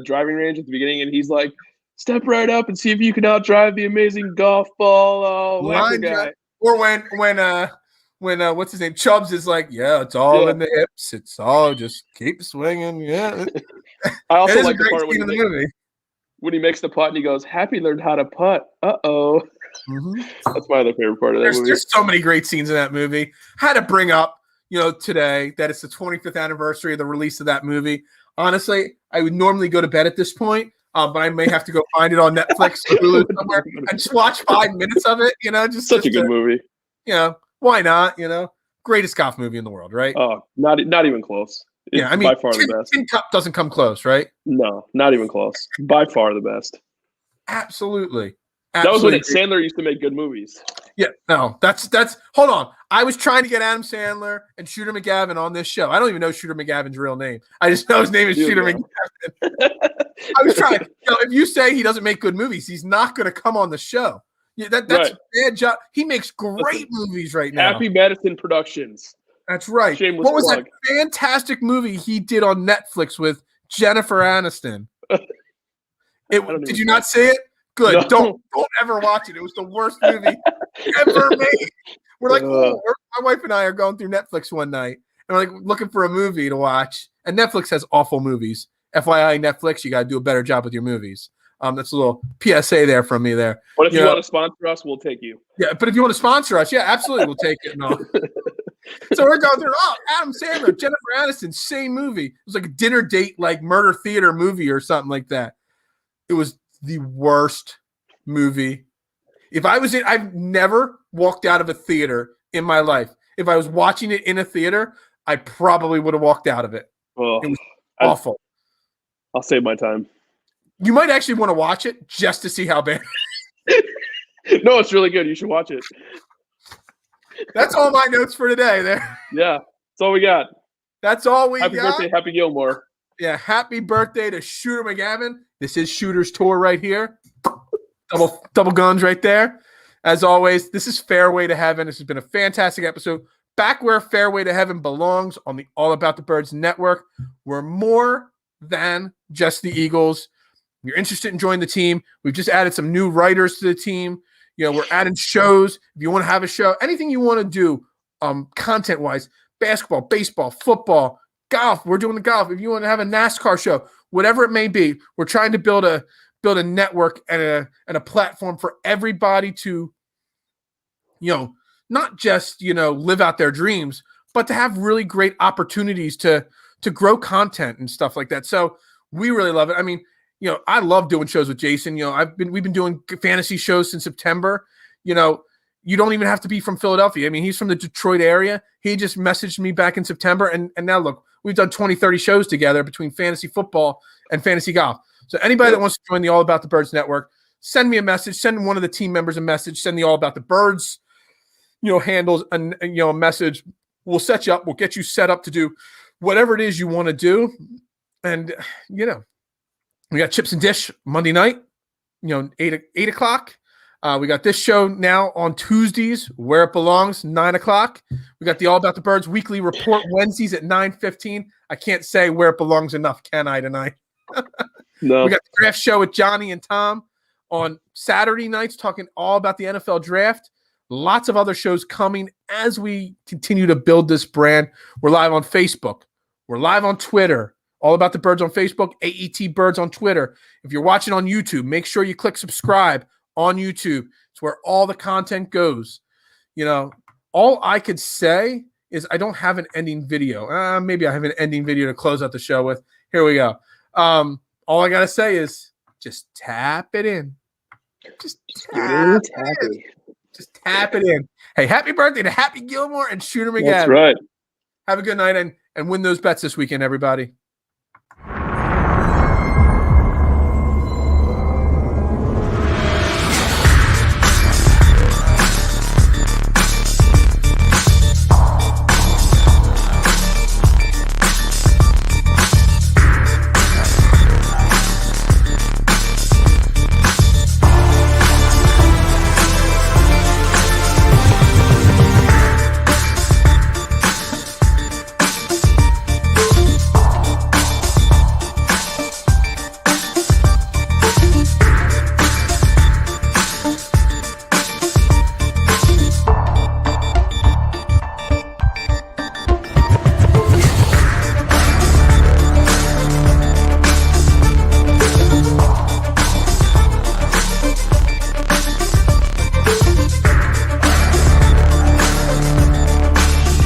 [SPEAKER 2] driving range at the beginning, and he's like, "Step right up and see if you can outdrive the amazing golf ball." Line guy.
[SPEAKER 1] Or when what's his name? Chubbs is like, "Yeah, it's all in the hips. It's all just keep swinging." Yeah.
[SPEAKER 2] I also like the part
[SPEAKER 1] movie.
[SPEAKER 2] When he makes the putt and he goes, "Happy learned how to putt." Uh-oh.
[SPEAKER 1] Mm-hmm.
[SPEAKER 2] That's my other favorite part of that movie.
[SPEAKER 1] There's so many great scenes in that movie. Had to bring up, today that it's the 25th anniversary of the release of that movie. Honestly, I would normally go to bed at this point, but I may have to go find it on Netflix or Hulu somewhere and just watch 5 minutes of it. Just
[SPEAKER 2] such a good movie.
[SPEAKER 1] Why not? Greatest golf movie in the world, right?
[SPEAKER 2] Oh, not even close. It's by far the best.
[SPEAKER 1] Tin Cup doesn't come close, right?
[SPEAKER 2] No, not even close. By far the best.
[SPEAKER 1] Absolutely.
[SPEAKER 2] That was when Sandler used to make good movies.
[SPEAKER 1] Yeah, no, that's hold on. I was trying to get Adam Sandler and Shooter McGavin on this show. I don't even know Shooter McGavin's real name. I just know his name is Shooter McGavin. I was trying. If you say he doesn't make good movies, he's not going to come on the show. Yeah, that's right. A bad job. He makes great movies right now.
[SPEAKER 2] Happy Madison Productions.
[SPEAKER 1] That's right.
[SPEAKER 2] Shameless
[SPEAKER 1] what was
[SPEAKER 2] plug.
[SPEAKER 1] that fantastic movie he did on Netflix with Jennifer Aniston? Did you not see it? Good. No. Don't ever watch it. It was the worst movie ever made. We're like, my wife and I are going through Netflix one night, and we're like looking for a movie to watch. And Netflix has awful movies. FYI, Netflix, you got to do a better job with your movies. That's a little PSA there from me there.
[SPEAKER 2] But if you want to sponsor us, we'll take you.
[SPEAKER 1] Yeah, but if you want to sponsor us, yeah, absolutely, we'll take it. No. So we're going through, Adam Sandler, Jennifer Aniston, same movie. It was like a dinner date, like murder theater movie or something like that. It was the worst movie. I've never walked out of a theater in my life. If I was watching it in a theater, I probably would have walked out of it.
[SPEAKER 2] Oh,
[SPEAKER 1] it was awful.
[SPEAKER 2] I'll save my time.
[SPEAKER 1] You might actually want to watch it just to see how bad.
[SPEAKER 2] No, it's really good. You should watch it.
[SPEAKER 1] That's all my notes for today. There.
[SPEAKER 2] Yeah, that's all we got.
[SPEAKER 1] That's all we got.
[SPEAKER 2] Happy birthday, Happy Gilmore.
[SPEAKER 1] Yeah, happy birthday to Shooter McGavin. This is Shooter's Tour right here. Double guns right there. As always, this is Fairway to Heaven. This has been a fantastic episode. back where Fairway to Heaven belongs on the All About the Birds network. We're more than just the Eagles. If you're interested in joining the team, we've just added some new writers to the team. We're adding shows. If you want to have a show, anything you want to do, content-wise, basketball, baseball, football, golf. We're doing the golf. If you want to have a NASCAR show, whatever it may be, we're trying to build a network and a platform for everybody to, not just, live out their dreams, but to have really great opportunities to grow content and stuff like that. So we really love it. I mean, I love doing shows with Jason. We've been doing fantasy shows since September. You don't even have to be from Philadelphia. I mean, he's from the Detroit area. He just messaged me back in September. And now look, we've done 20, 30 shows together between fantasy football and fantasy golf. So anybody that wants to join the All About the Birds network, send me a message, send one of the team members a message, send the All About the Birds, handles and a message. We'll set you up. We'll get you set up to do whatever it is you want to do. And, we got Chips and Dish Monday night, 8 o'clock. We got this show now on Tuesdays, where it belongs, 9 o'clock. We got the All About the Birds weekly report Wednesdays at 9:15. I can't say where it belongs enough, can I, tonight?
[SPEAKER 2] No.
[SPEAKER 1] We got the draft show with Johnny and Tom on Saturday nights, talking all about the NFL draft. Lots of other shows coming as we continue to build this brand. We're live on Facebook. We're live on Twitter. All About the Birds on Facebook, AET Birds on Twitter. If you're watching on YouTube, make sure you click subscribe on YouTube. It's where all the content goes. All I could say is I don't have an ending video. Maybe I have an ending video to close out the show with. Here we go. All I got to say is just tap it in. Just tap it in. Just tap it in. Hey, happy birthday to Happy Gilmore and Shooter McGavin.
[SPEAKER 2] That's right.
[SPEAKER 1] Have a good night and win those bets this weekend, everybody.